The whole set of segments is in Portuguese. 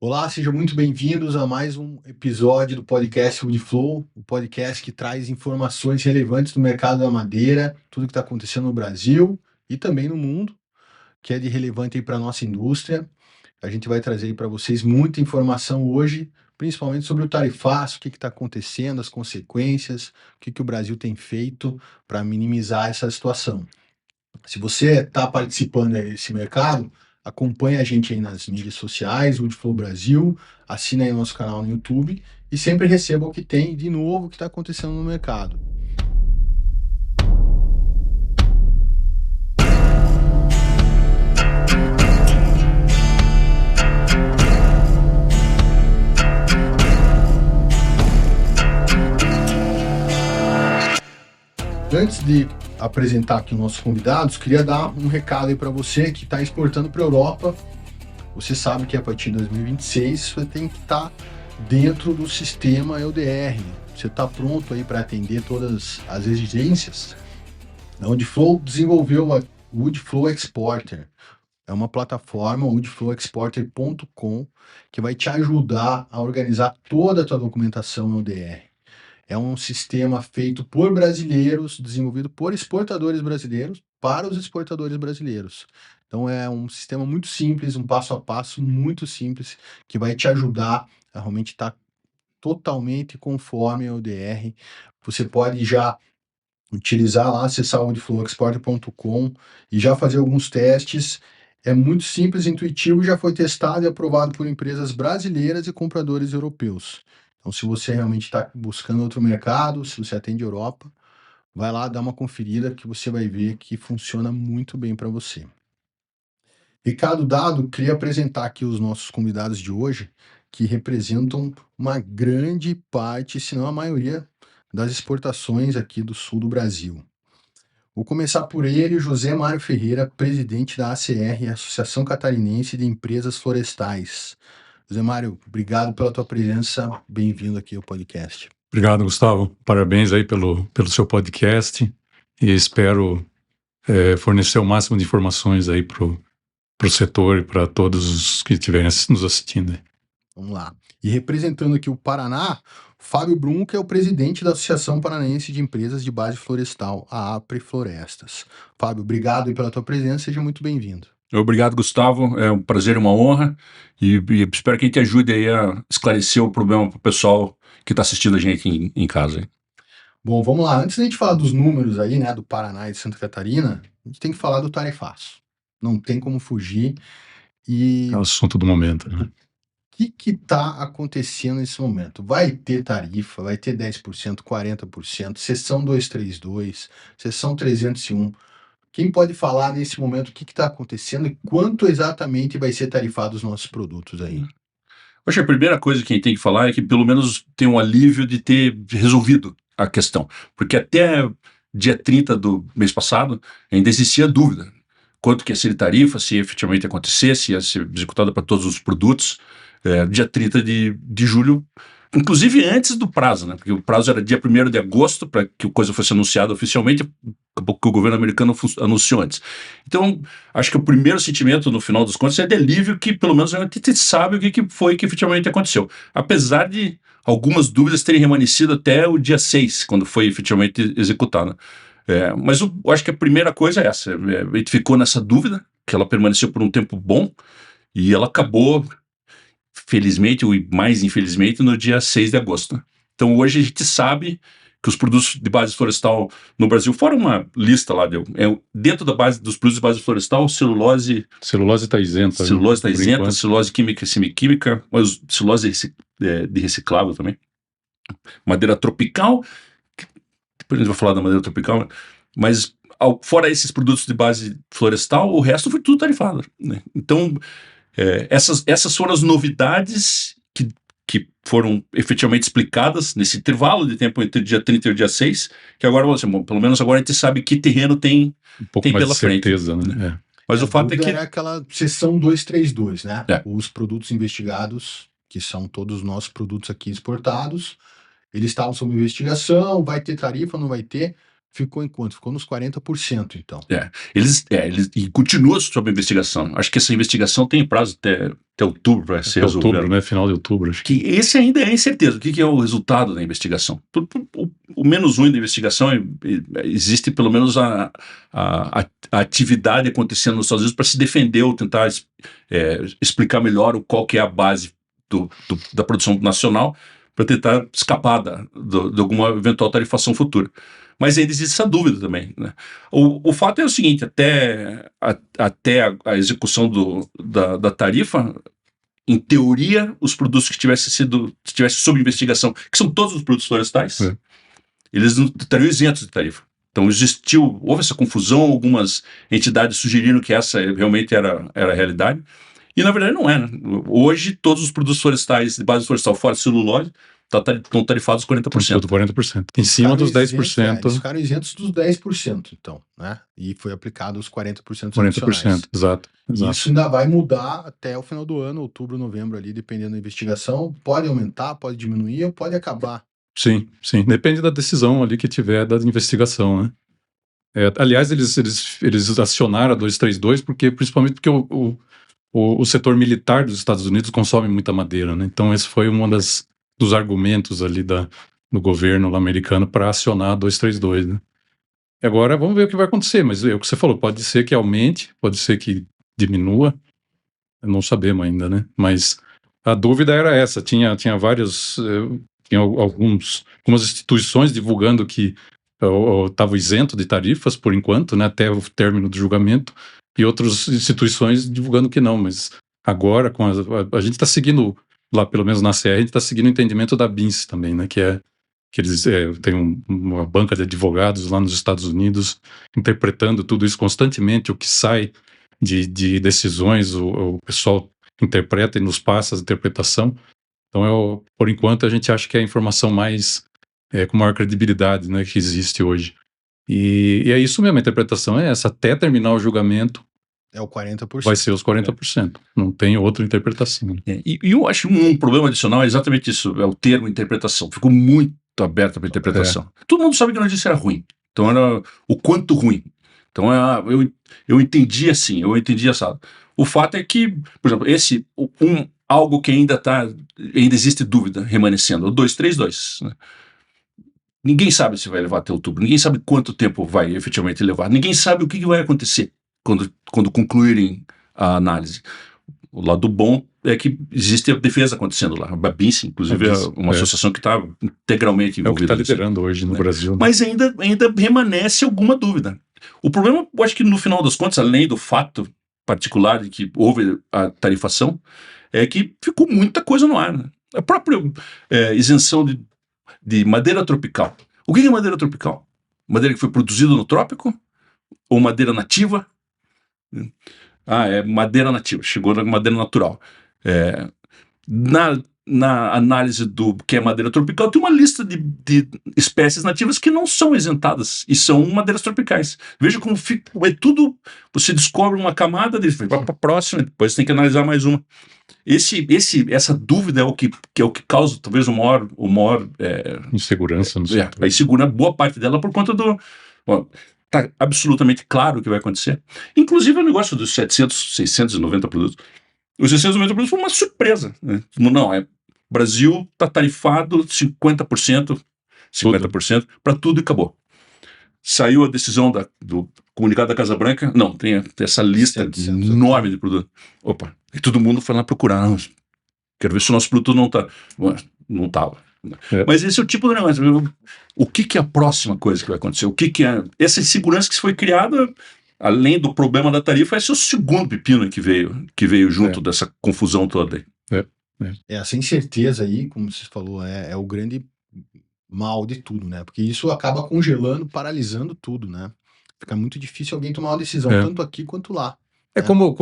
Olá, sejam muito bem-vindos a mais um episódio do podcast Woodflow, o podcast que traz informações relevantes do mercado da madeira, tudo que está acontecendo no Brasil e também no mundo, que é de relevante para a nossa indústria. A gente vai trazer para vocês muita informação hoje, principalmente sobre o tarifaço, o que está acontecendo, as consequências, o que o Brasil tem feito para minimizar essa situação. Se você está participando desse mercado, acompanhe a gente aí nas mídias sociais, Woodflow Brasil, assina aí o nosso canal no YouTube e sempre receba o que tem de novo que está acontecendo no mercado. Antes de apresentar aqui os nossos convidados, queria dar um recado aí para você que está exportando para a Europa. Você sabe que a partir de 2026 você tem que estar dentro do sistema EUDR. Você está pronto aí para atender todas as exigências? A Woodflow desenvolveu a Woodflow Exporter. É uma plataforma, woodflowexporter.com, que vai te ajudar a organizar toda a tua documentação EUDR. É um sistema feito por brasileiros, desenvolvido por exportadores brasileiros, para os exportadores brasileiros. Então é um sistema muito simples, um passo a passo muito simples, que vai te ajudar a realmente estar totalmente conforme a ODR. Você pode já utilizar lá, acessar o woodflowexporter.com e já fazer alguns testes. É muito simples, intuitivo, já foi testado e aprovado por empresas brasileiras e compradores europeus. Então, se você realmente está buscando outro mercado, se você atende Europa, vai lá dar uma conferida que você vai ver que funciona muito bem para você. Recado dado, queria apresentar aqui os nossos convidados de hoje, que representam uma grande parte, se não a maioria, das exportações aqui do sul do Brasil. Vou começar por ele, José Mário Ferreira, presidente da ACR, Associação Catarinense de Empresas Florestais. José Mário, obrigado pela tua presença, bem-vindo aqui ao podcast. Obrigado, Gustavo. Parabéns aí pelo seu podcast e espero fornecer o máximo de informações aí para o setor e para todos os que estiverem nos assistindo. Vamos lá. E representando aqui o Paraná, Fábio Brum, que é o presidente da Associação Paranaense de Empresas de Base Florestal, a APRE Florestas. Fábio, obrigado aí pela tua presença, seja muito bem-vindo. Obrigado, Gustavo. É um prazer e uma honra. E espero que a gente ajude aí a esclarecer o problema para o pessoal que está assistindo a gente em casa. Hein? Bom, vamos lá. Antes da gente falar dos números aí, né, do Paraná e de Santa Catarina, a gente tem que falar do tarifaço. Não tem como fugir. E É o assunto do momento, né? o que está acontecendo nesse momento? Vai ter tarifa, vai ter 10%, 40%, seção 232, seção 301. Quem pode falar nesse momento o que está acontecendo e quanto exatamente vai ser tarifado os nossos produtos aí? Acho que a primeira coisa que a gente tem que falar é que pelo menos tem um alívio de ter resolvido a questão. Porque até dia 30 do mês passado ainda existia dúvida quanto que ia ser tarifa, se efetivamente acontecesse, ia ser executada para todos os produtos. Dia 30 de julho, inclusive antes do prazo, né? Porque o prazo era dia 1º de agosto para que a coisa fosse anunciada oficialmente, que o governo americano anunciou antes. Então, acho que o primeiro sentimento, no final dos contos, é de alívio que pelo menos a gente sabe o que foi que efetivamente aconteceu. Apesar de algumas dúvidas terem remanescido até o dia 6, quando foi efetivamente executado. Mas eu acho que a primeira coisa é essa. A gente ficou nessa dúvida, que ela permaneceu por um tempo bom, e ela acabou, felizmente ou mais infelizmente, no dia 6 de agosto. Então hoje a gente sabe que os produtos de base florestal no Brasil, fora uma lista lá, dentro da base dos produtos de base florestal, celulose... Celulose está isenta. Celulose está isenta, celulose química e semiquímica, mas celulose de reciclável também. Madeira tropical, depois a gente vai falar da madeira tropical, mas fora esses produtos de base florestal, o resto foi tudo tarifado, né? Então, essas foram as novidades que foram efetivamente explicadas nesse intervalo de tempo entre o dia 30 e o dia 6, que agora, bom, pelo menos agora a gente sabe que terreno tem mais pela de certeza, frente. né? Mas o fato é que... era aquela seção 232, né? Os produtos investigados, que são todos os nossos produtos aqui exportados, eles estavam sob investigação, vai ter tarifa, não vai ter? ficou em quanto? Ficou nos 40%, então. Eles e continua sob investigação. Acho que essa investigação tem prazo até outubro para ser resolvida. Outubro, né? Final de outubro, acho. Que esse ainda é incerteza. O que é o resultado da investigação? O menos ruim da investigação existe pelo menos a atividade acontecendo nos Estados Unidos para se defender ou tentar explicar melhor qual que é a base da produção nacional para tentar escapar de alguma eventual tarifação futura. Mas ainda existe essa dúvida também, né? O fato é o seguinte, até a execução da tarifa, em teoria, os produtos que tivessem sob investigação, que são todos os produtos florestais, eles não estariam isentos de tarifa. Então houve essa confusão, algumas entidades sugeriram que essa realmente era a realidade, e na verdade não é, né? Hoje todos os produtos florestais de base florestal fora celulose estão tarifados 40%. 40%. Em cima dos 10%. Eles ficaram isentos dos 10%, então, né? E foi aplicado os 40% 40%, exato. Isso ainda vai mudar até o final do ano, outubro, novembro ali, dependendo da investigação. Pode aumentar, pode diminuir ou pode acabar. Sim. Depende da decisão ali que tiver da investigação, né? Aliás, eles acionaram a 232 principalmente porque o setor militar dos Estados Unidos consome muita madeira, né? Então esse foi dos argumentos ali do governo americano para acionar a 232, né? E agora vamos ver o que vai acontecer, mas é o que você falou, pode ser que aumente, pode ser que diminua, não sabemos ainda, né? Mas a dúvida era essa, tinha algumas instituições divulgando que estava isento de tarifas por enquanto, né, até o término do julgamento, e outras instituições divulgando que não, mas agora a gente está seguindo lá, pelo menos na CR, a gente está seguindo o entendimento da BINSE também, né, que eles têm uma banca de advogados lá nos Estados Unidos interpretando tudo isso constantemente, o que sai de decisões, o pessoal interpreta e nos passa a interpretação. Então, por enquanto, a gente acha que é a informação mais com maior credibilidade, né, que existe hoje. E é isso mesmo, a interpretação é essa, até terminar o julgamento, é o 40%. vai ser os 40%. Não tem outra interpretação. E eu acho um problema adicional é exatamente isso, é o termo interpretação. Ficou muito aberto para interpretação. Todo mundo sabe que a notícia era ruim. Então era o quanto ruim. Então eu entendi assim, eu entendi assado. O fato é que, por exemplo, algo que ainda existe dúvida remanescendo, o 232, né? Ninguém sabe se vai levar até outubro, ninguém sabe quanto tempo vai efetivamente levar, ninguém sabe o que vai acontecer quando concluírem a análise. O lado bom é que existe a defesa acontecendo lá. A BINSE, inclusive, é uma associação que está integralmente envolvida. É o que está liderando hoje no Brasil. Né? Mas ainda remanesce alguma dúvida. O problema, eu acho que no final das contas, além do fato particular de que houve a tarifação, é que ficou muita coisa no ar. Né? A própria isenção de madeira tropical. O que é madeira tropical? Madeira que foi produzida no trópico? Ou madeira nativa? É madeira nativa, chegou na madeira natural. Na análise do que é madeira tropical, tem uma lista de espécies nativas que não são isentadas e são madeiras tropicais. Veja como fica, tudo, você descobre uma camada, vai para a próxima, depois tem que analisar mais uma. Essa dúvida é o que causa talvez o maior insegurança no setor. A insegurança, boa parte dela por conta está absolutamente claro o que vai acontecer. Inclusive o negócio dos 690 produtos. Os 690 produtos foi uma surpresa. Né? Brasil está tarifado 50% para tudo e acabou. Saiu a decisão do comunicado da Casa Branca, não, tem essa lista enorme de produtos. Opa, e todo mundo foi lá procurar. Não, quero ver se o nosso produto não estava. Mas esse é o tipo de negócio. O que é a próxima coisa que vai acontecer? O que é essa insegurança que foi criada, além do problema da tarifa? Esse é o segundo pepino que veio junto dessa confusão toda aí. Essa incerteza aí, como você falou, é o grande mal de tudo, né? Porque isso acaba congelando, paralisando tudo, né? Fica muito difícil alguém tomar uma decisão, tanto aqui quanto lá. É como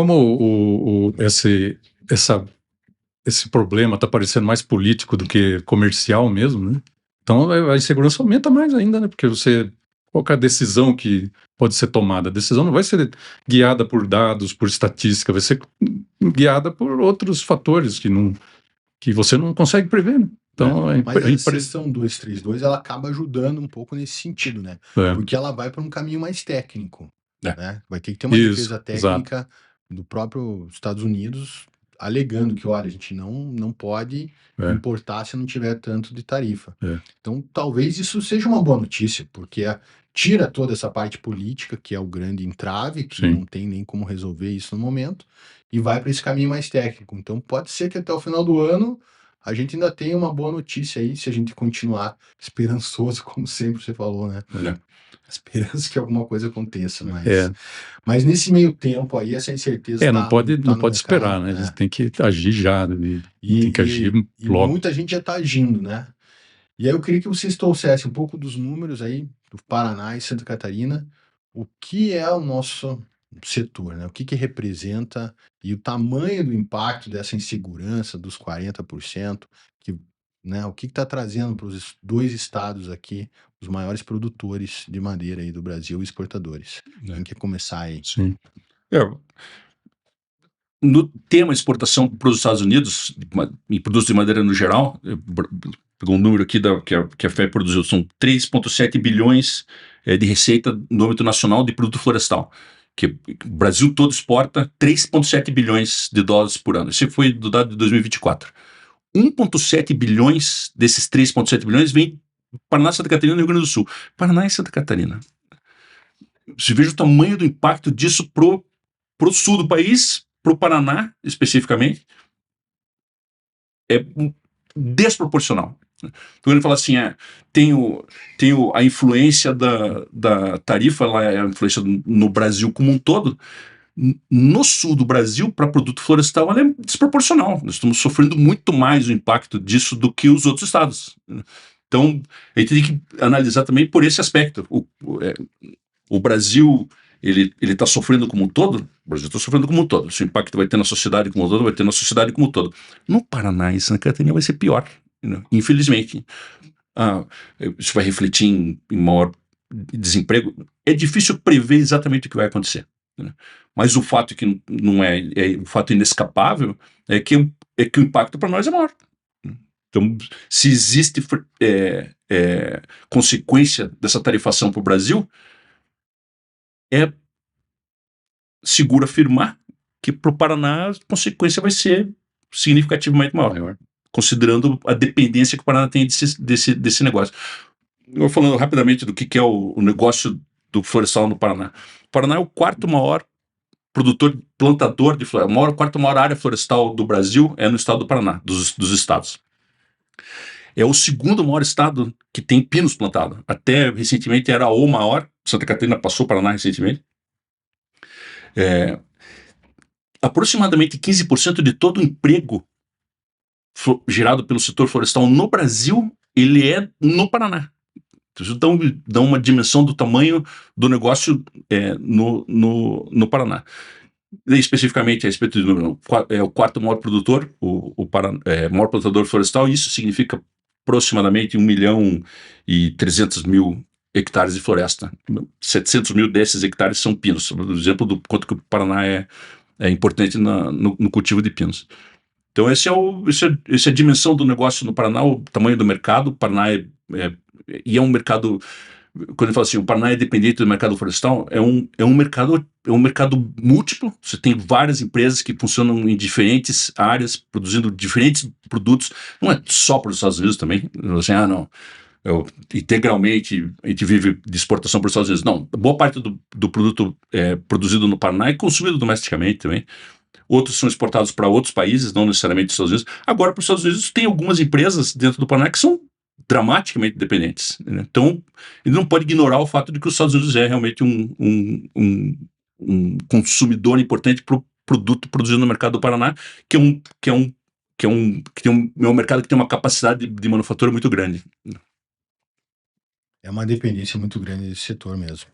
esse problema está parecendo mais político do que comercial mesmo, né? Então a insegurança aumenta mais ainda, né? Porque qualquer decisão que pode ser tomada, a decisão não vai ser guiada por dados, por estatística, vai ser guiada por outros fatores que você não consegue prever, né? Então, Mas a seção 232 ela acaba ajudando um pouco nesse sentido, né? Porque ela vai para um caminho mais técnico, né? Vai ter que ter uma defesa técnica do próprio Estados Unidos alegando que, olha, a gente não pode importar se não tiver tanto de tarifa. Então, talvez isso seja uma boa notícia, porque tira toda essa parte política, que é o grande entrave, que não tem nem como resolver isso no momento, e vai para esse caminho mais técnico. Então, pode ser que até o final do ano a gente ainda tenha uma boa notícia aí, se a gente continuar esperançoso, como sempre você falou, né? Esperança que alguma coisa aconteça, mas nesse meio tempo aí, essa incerteza não pode esperar, né? A gente tem que agir já, tem que agir logo. E muita gente já está agindo, né? E aí eu queria que vocês trouxessem um pouco dos números aí do Paraná e Santa Catarina, o que é o nosso setor, né? O que representa e o tamanho do impacto dessa insegurança dos 40%, né? O que está trazendo para os 2 estados aqui, os maiores produtores de madeira aí do Brasil, exportadores. Quem quer começar aí? Sim. No tema exportação para os Estados Unidos, em produtos de madeira no geral, pegou um número aqui que a FEB produziu, são 3,7 bilhões de receita no âmbito nacional de produto florestal, que o Brasil todo exporta 3,7 bilhões de dólares por ano. Esse foi do dado de 2024. 1,7 bilhões desses 3,7 bilhões vem do Paraná, Santa Catarina e Rio Grande do Sul. Paraná e Santa Catarina. Você veja o tamanho do impacto disso pro sul do país, pro Paraná especificamente, é desproporcional. Então ele fala assim, tem a influência da tarifa, ela é a influência no Brasil como um todo. No sul do Brasil, para produto florestal, ela é desproporcional. Nós estamos sofrendo muito mais o impacto disso do que os outros estados. Então, a gente tem que analisar também por esse aspecto. O Brasil, ele está sofrendo como um todo? O Brasil está sofrendo como um todo. Se o impacto vai ter na sociedade como um todo, vai ter na sociedade como um todo. No Paraná e Santa Catarina vai ser pior, infelizmente. Isso vai refletir em maior desemprego. É difícil prever exatamente o que vai acontecer. Mas o fato que não o fato inescapável é que o impacto para nós é maior. Então, se existe consequência dessa tarifação para o Brasil, é seguro afirmar que para o Paraná a consequência vai ser significativamente maior, considerando a dependência que o Paraná tem desse negócio. Eu vou falando rapidamente do que é o negócio do florestal no Paraná. O Paraná é o quarto maior plantador de florestal, quarta maior área florestal do Brasil é no estado do Paraná, dos estados. É o segundo maior estado que tem pinos plantados. Até recentemente era o maior. Santa Catarina passou o Paraná recentemente. Aproximadamente 15% de todo o emprego gerado pelo setor florestal no Brasil, ele é no Paraná. Isso dá uma dimensão do tamanho do negócio no Paraná. E, especificamente a respeito do número, é o quarto maior produtor, maior plantador florestal, e isso significa aproximadamente 1.300.000 hectares de floresta. 700 mil desses hectares são pinos. Por exemplo, do quanto que o Paraná é importante no cultivo de pinos. Então, essa é a dimensão do negócio no Paraná, o tamanho do mercado. O Paraná é um mercado. Quando eu falo assim, o Paraná é dependente do mercado florestal, é um mercado múltiplo. Você tem várias empresas que funcionam em diferentes áreas, produzindo diferentes produtos. Não é só para os Estados Unidos também. Assim, integralmente a gente vive de exportação para os Estados Unidos. Não, boa parte do produto produzido no Paraná é consumido domesticamente também. Outros são exportados para outros países, não necessariamente os Estados Unidos. Agora, para os Estados Unidos, tem algumas empresas dentro do Paraná que são dramaticamente dependentes. Né? Então, ele não pode ignorar o fato de que os Estados Unidos é realmente um consumidor importante para o produto produzido no mercado do Paraná, que é um mercado que tem uma capacidade de manufatura muito grande. É uma dependência muito grande desse setor mesmo.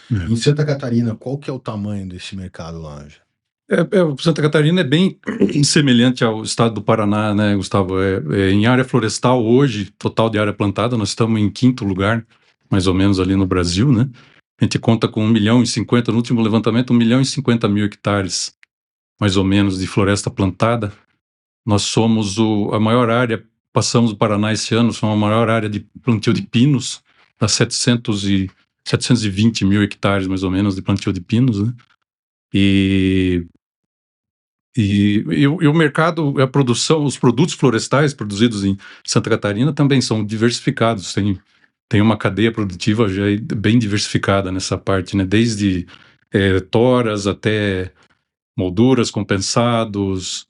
Em Santa Catarina, qual que é o tamanho desse mercado lá? Santa Catarina é bem semelhante ao estado do Paraná, né, Gustavo? Em área florestal, hoje, total de área plantada, nós estamos em 5º lugar, mais ou menos, ali no Brasil, né? A gente conta com 1.050.000, no último levantamento, 1.050.000 hectares, mais ou menos, de floresta plantada. Nós somos a maior área passamos o Paraná esse ano, somos a maior área de plantio de pinos, dá 720 mil hectares, mais ou menos, de plantio de pinos, né? E o mercado, a produção, os produtos florestais produzidos em Santa Catarina também são diversificados, tem uma cadeia produtiva já bem diversificada nessa parte, né? Desde toras até molduras, compensados,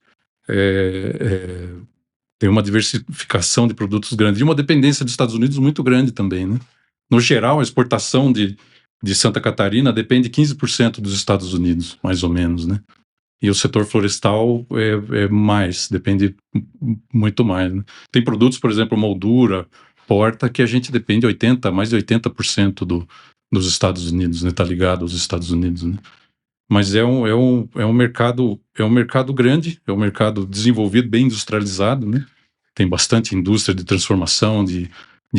tem uma diversificação de produtos grande e uma dependência dos Estados Unidos muito grande também, né? No geral, a exportação de Santa Catarina depende 15% dos Estados Unidos, mais ou menos, né? E o setor florestal depende muito mais, né? Tem produtos, por exemplo, moldura, porta, que a gente depende mais de 80% dos Estados Unidos, né? Tá ligado aos Estados Unidos, né? Mas é um mercado grande, é um mercado desenvolvido, bem industrializado, né? Tem bastante indústria de transformação, de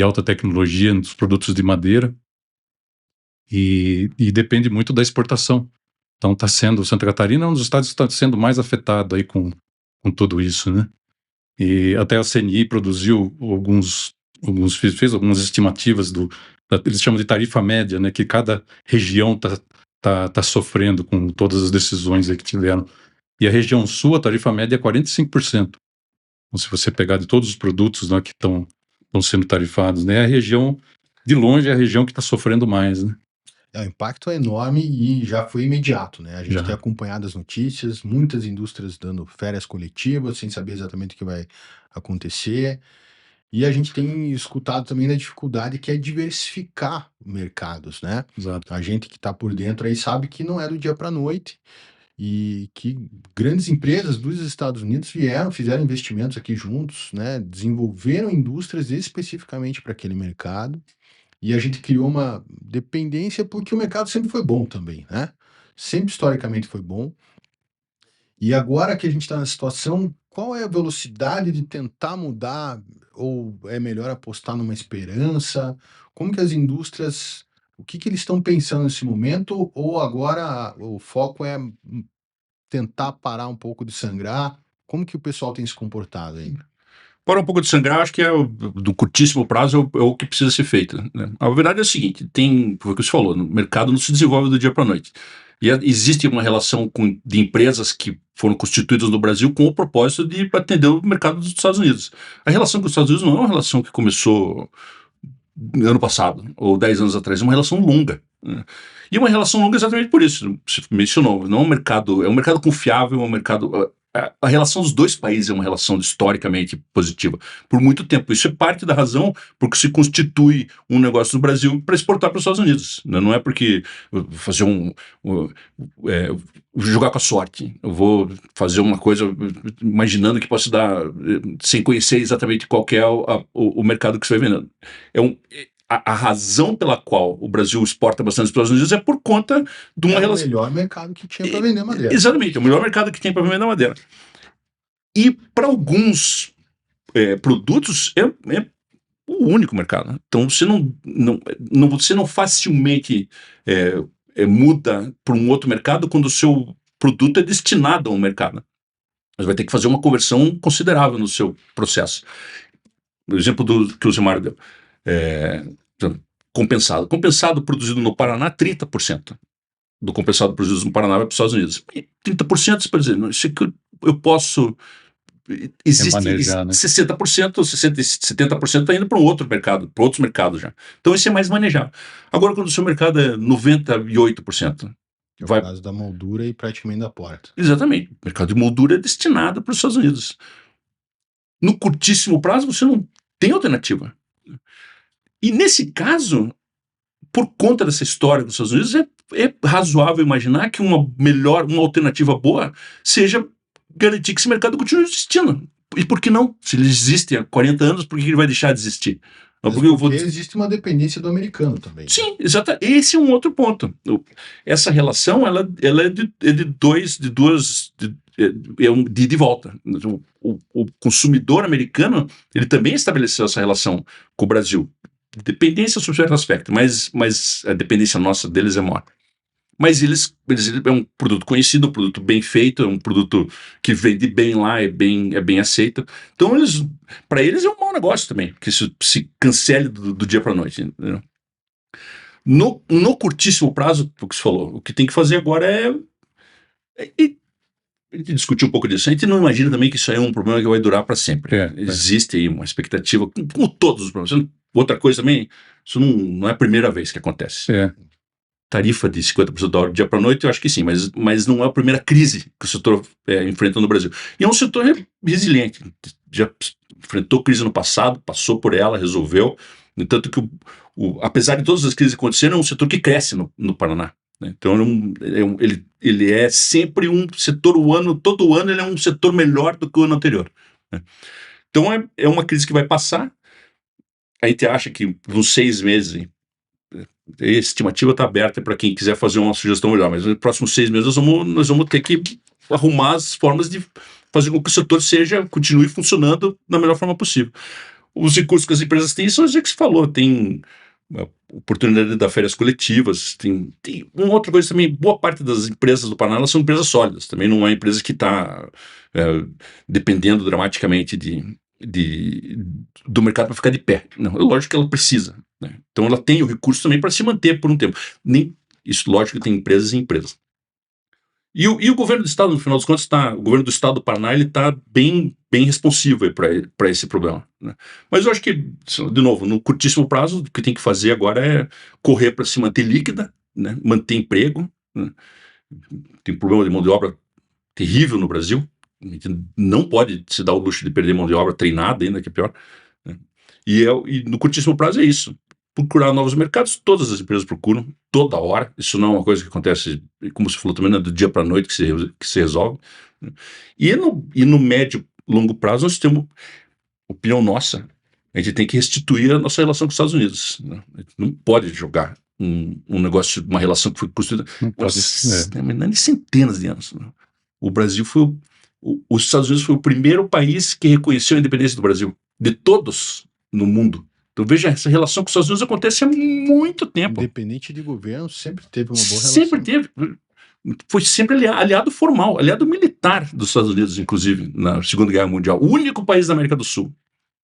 alta tecnologia nos produtos de madeira e depende muito da exportação. Então Santa Catarina é um dos estados que está sendo mais afetado aí com tudo isso, né? E até a CNI produziu fez algumas estimativas eles chamam de tarifa média, né? Que cada região tá sofrendo com todas as decisões aí que tiveram. E a região sul, a tarifa média é 45%. Então, se você pegar de todos os produtos, né, que estão sendo tarifados, né? A região, de longe, é a região que está sofrendo mais, né? O impacto é enorme e já foi imediato, né? A gente tem acompanhado as notícias, muitas indústrias dando férias coletivas, sem saber exatamente o que vai acontecer. E a gente tem escutado também da dificuldade que é diversificar mercados, né? Exato. A gente que está por dentro aí sabe que não é do dia para a noite e que grandes empresas dos Estados Unidos fizeram investimentos aqui juntos, né? Desenvolveram indústrias especificamente para aquele mercado. E a gente criou uma dependência porque o mercado sempre foi bom também, né? Sempre historicamente foi bom. E agora que a gente está na situação, qual é a velocidade de tentar mudar? Ou é melhor apostar numa esperança? Como que as indústrias, o que eles estão pensando nesse momento? Ou agora o foco é tentar parar um pouco de sangrar? Como que o pessoal tem se comportado aí? Para um pouco de sangrar, acho que do curtíssimo prazo é o que precisa ser feito, né? A verdade é o seguinte, foi o que você falou, o mercado não se desenvolve do dia para a noite. E existe uma relação de empresas que foram constituídas no Brasil com o propósito de atender o mercado dos Estados Unidos. A relação com os Estados Unidos não é uma relação que começou ano passado, ou 10 anos atrás, é uma relação longa, né? E uma relação longa exatamente por isso, você mencionou, não é um mercado confiável, é um mercado... A relação dos dois países é uma relação historicamente positiva por muito tempo. Isso é parte da razão porque se constitui um negócio no Brasil para exportar para os Estados Unidos. Não é porque fazer jogar com a sorte. Eu vou fazer uma coisa imaginando que posso dar sem conhecer exatamente qual que é o mercado que você vai vender. A razão pela qual o Brasil exporta bastante para os Estados Unidos é por conta de uma relação... É o melhor mercado que tinha para vender madeira. Exatamente, é o melhor mercado que tem para vender madeira. E para alguns produtos é o único mercado. Então você não facilmente muda para um outro mercado quando o seu produto é destinado a um mercado. Mas vai ter que fazer uma conversão considerável no seu processo. O exemplo que o Zimar deu. Compensado produzido no Paraná, 30% do compensado produzido no Paraná vai para os Estados Unidos. E 30%, para dizer, isso aqui eu posso... Existe manejar, né? 60%, 70% está indo para um outro mercado, para outros mercados já. Então isso é mais manejável. Agora, quando o seu mercado é 98%, Que é o caso da moldura e praticamente da porta. Exatamente. O mercado de moldura é destinado para os Estados Unidos. No curtíssimo prazo, você não tem alternativa. E nesse caso, por conta dessa história dos Estados Unidos, é razoável imaginar que uma alternativa boa seja garantir que esse mercado continue existindo. E por que não? Se ele existe há 40 anos, por que ele vai deixar de existir? Porque existe uma dependência do americano também. Sim, exato. Esse é um outro ponto. Essa relação ela é de volta. O consumidor americano ele também estabeleceu essa relação com o Brasil. Dependência sobre certo aspecto, mas a dependência nossa deles é maior. Mas eles é um produto conhecido, um produto bem feito, é um produto que vende bem lá, é bem aceito. Então, para eles é um mau negócio também, que isso se cancele do dia para a noite. Entendeu? No curtíssimo prazo, o que você falou, o que tem que fazer agora é a gente discutir um pouco disso. A gente não imagina também que isso aí é um problema que vai durar para sempre. Existe aí uma expectativa, como todos os problemas. Outra coisa também, isso não é a primeira vez que acontece. Tarifa de 50% da hora do dia para a noite, eu acho que sim, mas não é a primeira crise que o setor enfrenta no Brasil. E é um setor resiliente, já enfrentou crise no passado, passou por ela, resolveu. No entanto que, apesar de todas as crises acontecerem, é um setor que cresce no Paraná. Né? Então ele é sempre um setor, todo ano ele é um setor melhor do que o ano anterior. Né? Então é uma crise que vai passar. A gente acha que por uns 6 meses, a estimativa está aberta para quem quiser fazer uma sugestão melhor, mas nos próximos 6 meses nós vamos ter que arrumar as formas de fazer com que o setor continue funcionando da melhor forma possível. Os recursos que as empresas têm são os que você falou, tem a oportunidade de férias coletivas, tem uma outra coisa também, boa parte das empresas do Paraná são empresas sólidas, também não é empresa que está dependendo dramaticamente do mercado para ficar de pé. Não, é lógico que ela precisa. Né? Então ela tem o recurso também para se manter por um tempo. Isso, lógico que tem empresas e empresas. E o governo do estado, no final dos contos, o governo do estado do Paraná, ele está bem responsivo para esse problema. Né? Mas eu acho que, de novo, no curtíssimo prazo, o que tem que fazer agora é correr para se manter líquida, né? Manter emprego. Né? Tem um problema de mão de obra terrível no Brasil. A gente não pode se dar o luxo de perder mão de obra treinada ainda, que é pior. Né? E no curtíssimo prazo é isso. Procurar novos mercados, todas as empresas procuram, toda hora. Isso não é uma coisa que acontece, como você falou também, não é do dia para a noite que se resolve. Né? E no médio, longo prazo, nós temos, opinião nossa, a gente tem que restituir a nossa relação com os Estados Unidos. Né? A gente não pode jogar um negócio, uma relação que foi construída de centenas de anos. Né? O Brasil os Estados Unidos foi o primeiro país que reconheceu a independência do Brasil, de todos no mundo. Então, veja, essa relação com os Estados Unidos acontece há muito tempo. Independente de governo, sempre teve uma boa relação. Sempre teve. Foi sempre aliado formal, aliado militar dos Estados Unidos, inclusive, na Segunda Guerra Mundial. O único país da América do Sul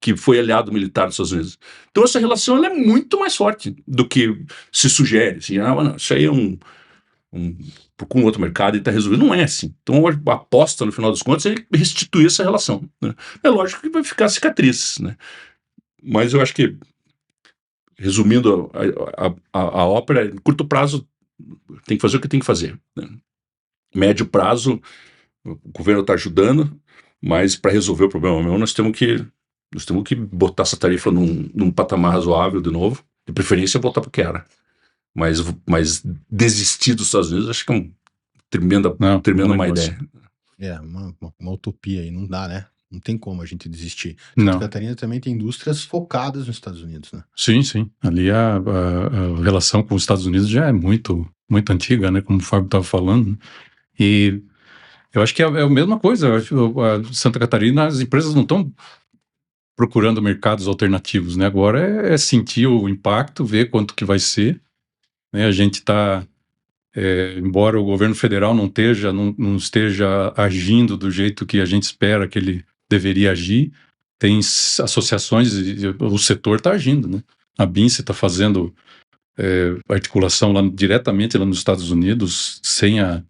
que foi aliado militar dos Estados Unidos. Então, essa relação ela é muito mais forte do que se sugere. Assim, não, isso aí é procura um outro mercado e está resolvido. Não é assim. Então, a aposta, no final dos contos, é restituir essa relação. Né? É lógico que vai ficar cicatriz, né? Mas eu acho que, resumindo a ópera, em curto prazo, tem que fazer o que tem que fazer. Né? Médio prazo, o governo está ajudando, mas para resolver o problema mesmo, nós temos que botar essa tarifa num patamar razoável de novo, de preferência voltar para o que era. Mas desistir dos Estados Unidos, acho que é uma tremenda má ideia. É, uma utopia aí, não dá, né? Não tem como a gente desistir. Não. Santa Catarina também tem indústrias focadas nos Estados Unidos, né? Sim. Ali a relação com os Estados Unidos já é muito, muito antiga, né? Como o Fábio estava falando. E eu acho que é a mesma coisa. Eu acho, a Santa Catarina, as empresas não estão procurando mercados alternativos, né? Agora é sentir o impacto, ver quanto que vai ser. Né? A gente está... embora o governo federal não esteja agindo do jeito que a gente espera que ele deveria agir, tem associações e o setor está agindo, né? A BINSE está fazendo articulação diretamente lá nos Estados Unidos, sem a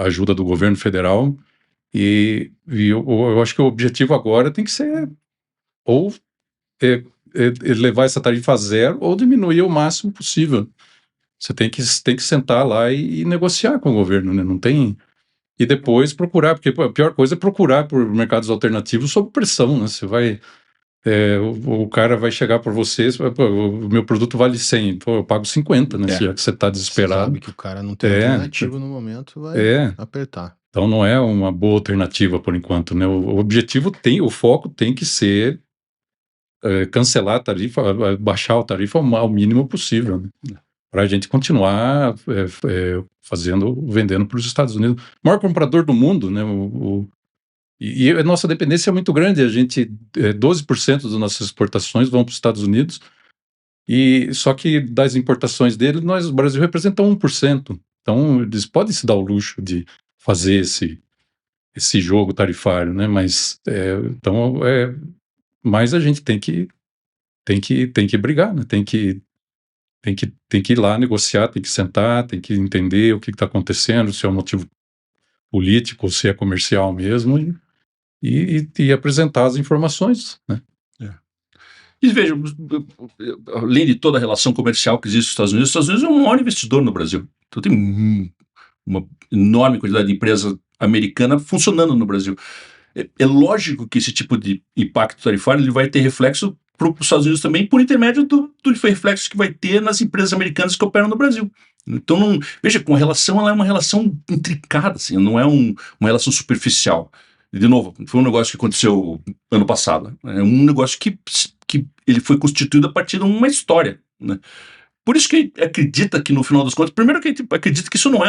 ajuda do governo federal, e eu acho que o objetivo agora tem que ser ou levar essa tarifa a zero ou diminuir o máximo possível. Você tem que sentar lá e negociar com o governo, né? Não tem... E depois procurar, porque a pior coisa é procurar por mercados alternativos sob pressão, né? Você vai... o cara vai chegar por você, o meu produto vale 100, eu pago 50, né? Já que você está desesperado. Você sabe que o cara não tem alternativa no momento, vai apertar. Então não é uma boa alternativa por enquanto, né? O objetivo o foco tem que ser cancelar a tarifa, baixar a tarifa ao mínimo possível, né? Para a gente continuar vendendo para os Estados Unidos. O maior comprador do mundo, né? E a nossa dependência é muito grande. A gente, 12% das nossas exportações vão para os Estados Unidos, e só que das importações dele, o Brasil representa 1%. Então, eles podem se dar o luxo de fazer esse jogo tarifário, né? Mas, mas a gente tem que brigar, né? Tem que ir lá negociar, tem que sentar, tem que entender o que está acontecendo, se é um motivo político ou se é comercial mesmo, e apresentar as informações, né? E veja, além de toda a relação comercial que existe nos Estados Unidos é um maior investidor no Brasil. Então tem uma enorme quantidade de empresa americana funcionando no Brasil. É lógico que esse tipo de impacto tarifário ele vai ter reflexo para os Estados Unidos também, por intermédio do reflexo que vai ter nas empresas americanas que operam no Brasil. Então, veja, com a relação, ela é uma relação intricada, assim, não é uma relação superficial. De novo, foi um negócio que aconteceu ano passado. É um negócio que ele foi constituído a partir de uma história, né? Por isso que acredita que, no final das contas, primeiro que acredita que isso não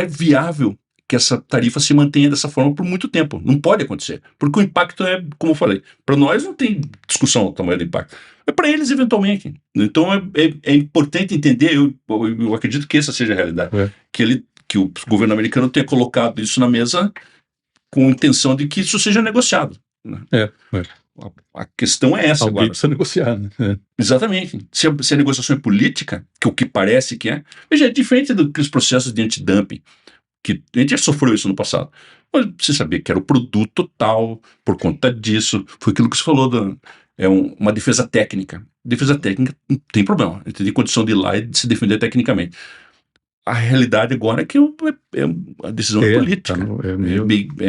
é viável que essa tarifa se mantenha dessa forma por muito tempo. Não pode acontecer. Porque o impacto como eu falei, para nós não tem discussão o tamanho do impacto. É para eles, eventualmente. Então é importante entender, eu acredito que essa seja a realidade, que o governo americano tenha colocado isso na mesa com a intenção de que isso seja negociado, né? A questão é essa. Alguém agora precisa negociar, né? Exatamente. Se a negociação é política, que é o que parece que é, veja, é diferente dos processos de antidumping, que a gente já sofreu isso no passado. Mas você sabia que era o produto tal, por conta disso, foi aquilo que você falou, uma defesa técnica. Defesa técnica não tem problema, a gente tem condição de ir lá e de se defender tecnicamente. A realidade agora é que a decisão é política. É meio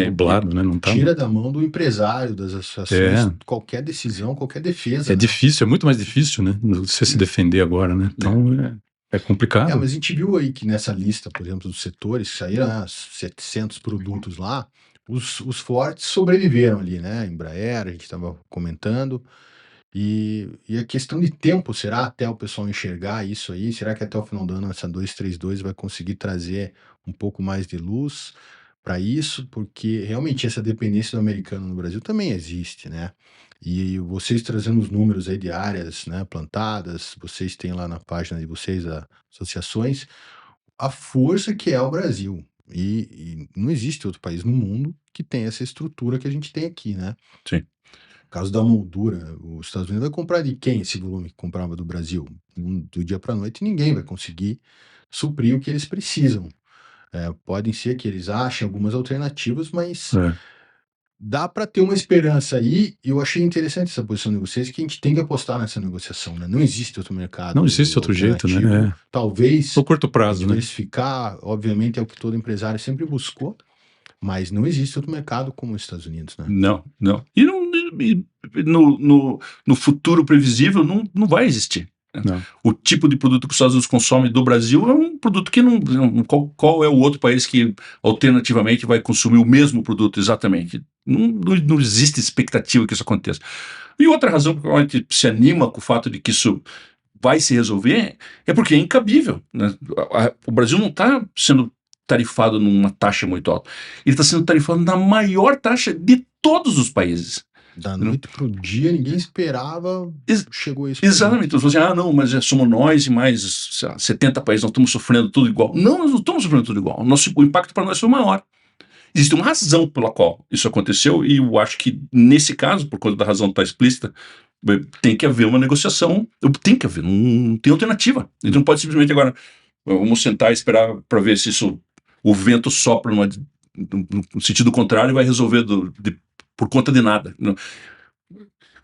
nublado, né? Não tá, tira da mão do empresário, das associações, qualquer decisão, qualquer defesa. É difícil, é muito mais difícil, né? Você se defender agora, né? Então é complicado. Mas a gente viu aí que nessa lista, por exemplo, dos setores, saíram 700 produtos lá, os fortes sobreviveram ali, né? Embraer, a gente estava comentando. E a questão de tempo, será até o pessoal enxergar isso aí? Será que até o final do ano essa 232 vai conseguir trazer um pouco mais de luz para isso? Porque realmente essa dependência do americano no Brasil também existe, né? E vocês trazendo os números aí de áreas, né, plantadas, vocês têm lá na página de vocês, as associações, a força que é o Brasil. E não existe outro país no mundo que tenha essa estrutura que a gente tem aqui, né? Sim. No caso da moldura, os Estados Unidos vai comprar de quem esse volume que comprava do Brasil? Do dia para a noite ninguém vai conseguir suprir o que eles precisam. Podem ser que eles achem algumas alternativas, mas dá para ter uma esperança aí. E eu achei interessante essa posição de vocês, que a gente tem que apostar nessa negociação, né? Não existe outro mercado. Não existe outro jeito, né? Talvez no curto prazo, diversificar, obviamente é o que todo empresário sempre buscou. Mas não existe outro mercado como os Estados Unidos, né? Não. E no futuro previsível não vai existir. Não. O tipo de produto que os Estados Unidos consomem do Brasil é um produto que não. Qual é o outro país que alternativamente vai consumir o mesmo produto exatamente? Não existe expectativa que isso aconteça. E outra razão por qual a gente se anima com o fato de que isso vai se resolver é porque é incabível, né? O Brasil não está sendo tarifado numa taxa muito alta. Ele está sendo tarifado na maior taxa de todos os países. Da noite para o dia, ninguém esperava, chegou isso. Exatamente. Então, você fala assim, não, mas somos nós e mais 70 países, nós estamos sofrendo tudo igual. Não, nós não estamos sofrendo tudo igual. O impacto para nós foi maior. Existe uma razão pela qual isso aconteceu e eu acho que, nesse caso, por conta da razão estar explícita, tem que haver uma negociação. Tem que haver, não tem alternativa. A gente não pode simplesmente agora, vamos sentar e esperar para ver se o vento sopra no sentido contrário e vai resolver por conta de nada.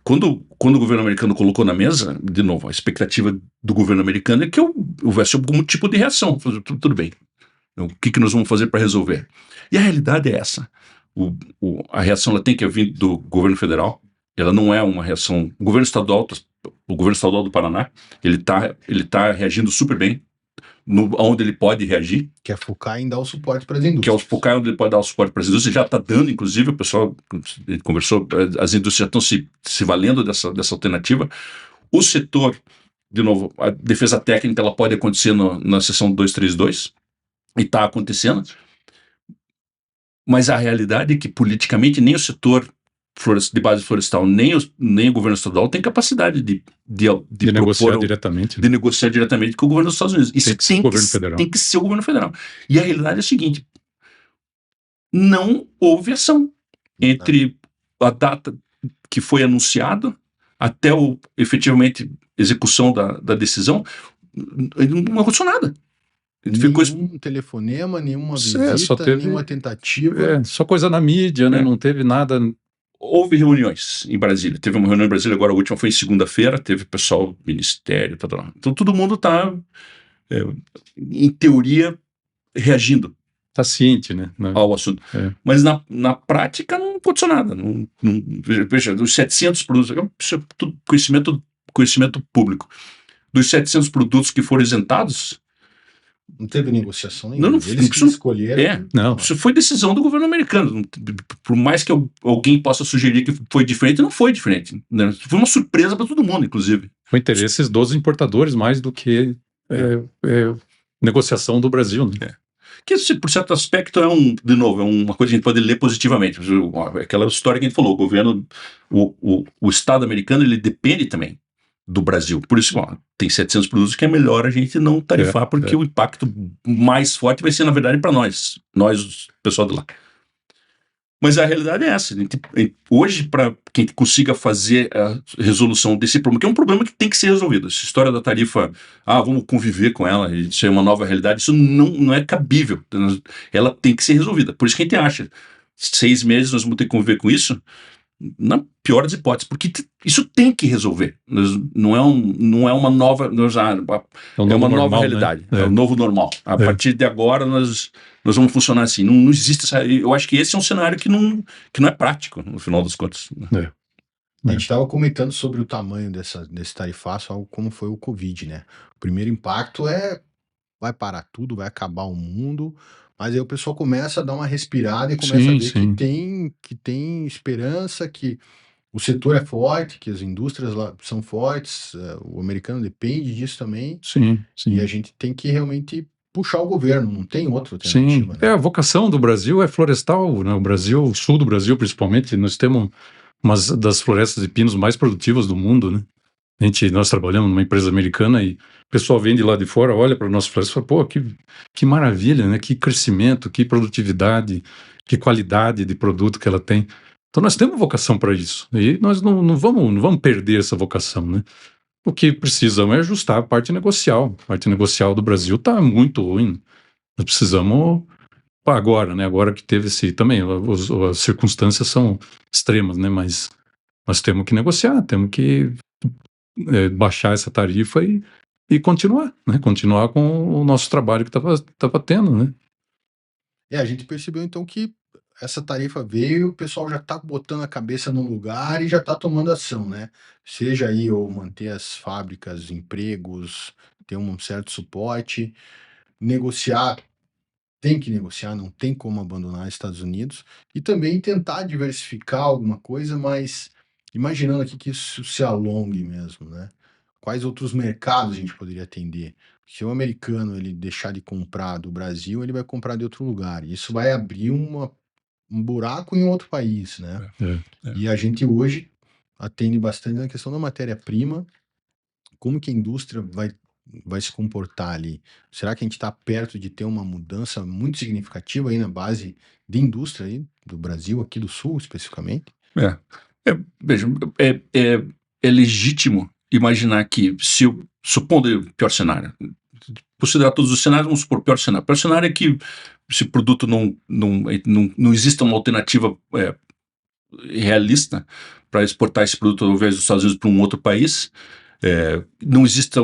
Quando o governo americano colocou na mesa, de novo, a expectativa do governo americano é que houvesse algum tipo de reação. Tudo bem. O que nós vamos fazer para resolver? E a realidade é essa. A reação ela tem que vir do governo federal. Ela não é uma reação. O governo estadual do Paraná, ele tá reagindo super bem. Onde ele pode reagir. Que é focar em dar o suporte para as indústrias. Que é focar onde ele pode dar o suporte para as indústrias. Já está dando, inclusive, o pessoal conversou, as indústrias já estão se valendo dessa alternativa. O setor, de novo, a defesa técnica, ela pode acontecer na seção 232, e está acontecendo. Mas a realidade é que, politicamente, nem o setor de base florestal, nem o governo estadual tem capacidade de negociar diretamente. De negociar diretamente com o governo dos Estados Unidos. Isso tem que ser o governo federal. E a realidade é a seguinte: não houve ação entre a data que foi anunciada até efetivamente execução da decisão. Não aconteceu nada. Nenhum telefonema, nenhuma visita, nenhuma tentativa. Só coisa na mídia, né? Não teve nada. Houve reuniões em Brasília. Teve uma reunião em Brasília, agora a última foi em segunda-feira, teve pessoal do ministério, tal. Então todo mundo está, em teoria, reagindo. Está ciente, né? Ao assunto. Mas na prática não aconteceu nada. Veja, dos 700 produtos, isso é tudo conhecimento público. Dos 700 produtos que foram isentados, não teve negociação nenhuma. Não, eles que escolheram. Isso foi decisão do governo americano. Por mais que alguém possa sugerir que foi diferente, não foi diferente. Né? Foi uma surpresa para todo mundo, inclusive. Foi interesses dos importadores mais do que negociação do Brasil. Né? Que, por certo aspecto, de novo, é uma coisa que a gente pode ler positivamente. Aquela história que a gente falou, o governo, o Estado americano, ele depende também do Brasil. Por isso, tem 700 produtos que é melhor a gente não tarifar, porque o impacto mais forte vai ser, na verdade, para nós, o pessoal de lá. Mas a realidade é essa. Hoje, para quem consiga fazer a resolução desse problema, que é um problema que tem que ser resolvido. Essa história da tarifa, vamos conviver com ela, isso é uma nova realidade, isso não é cabível. Ela tem que ser resolvida. Por isso que a gente acha, 6 meses nós vamos ter que conviver com isso, na pior das hipóteses, porque isso tem que resolver. Não é uma nova, é uma nova realidade, né? É o novo normal. A partir de agora nós vamos funcionar assim. Não existe essa. Eu acho que esse é um cenário que não é prático, no final das contas. A gente estava comentando sobre o tamanho desse tarifaço, algo como foi o Covid, né? O primeiro impacto vai parar tudo, vai acabar o mundo. Mas aí o pessoal começa a dar uma respirada e começa a ver que tem esperança, que o setor é forte, que as indústrias lá são fortes, o americano depende disso também. Sim. E a gente tem que realmente puxar o governo, não tem outra alternativa. Sim, né? A vocação do Brasil é florestal, né? O sul do Brasil principalmente, nós temos uma das florestas de pinos mais produtivas do mundo, né? Nós trabalhamos numa empresa americana e o pessoal vem de lá de fora, olha para a nossa floresta e fala, pô, que maravilha, né? Que crescimento, que produtividade, que qualidade de produto que ela tem. Então nós temos vocação para isso e nós não vamos perder essa vocação, né? O que precisamos é ajustar a parte negocial. A parte negocial do Brasil está muito ruim. Nós precisamos agora, né? Agora que teve também, as circunstâncias são extremas, né? Mas nós temos que negociar, temos que baixar essa tarifa e continuar, né? Continuar com o nosso trabalho que estava tendo, né? A gente percebeu então que essa tarifa veio e o pessoal já está botando a cabeça no lugar e já está tomando ação, né? Seja aí ou manter as fábricas, empregos, ter um certo suporte, negociar, tem que negociar, não tem como abandonar os Estados Unidos, e também tentar diversificar alguma coisa, mas imaginando aqui que isso se alongue mesmo, né? Quais outros mercados a gente poderia atender? Se o americano ele deixar de comprar do Brasil, ele vai comprar de outro lugar. E isso vai abrir um buraco em outro país, né? E a gente hoje atende bastante na questão da matéria-prima. Como que a indústria vai se comportar ali? Será que a gente está perto de ter uma mudança muito significativa aí na base de indústria aí do Brasil, aqui do Sul especificamente? Veja, é legítimo imaginar que, supondo o pior cenário, considerar todos os cenários, vamos supor o pior cenário. O pior cenário é que esse produto não exista uma alternativa realista para exportar esse produto ao invés dos Estados Unidos para um outro país, não exista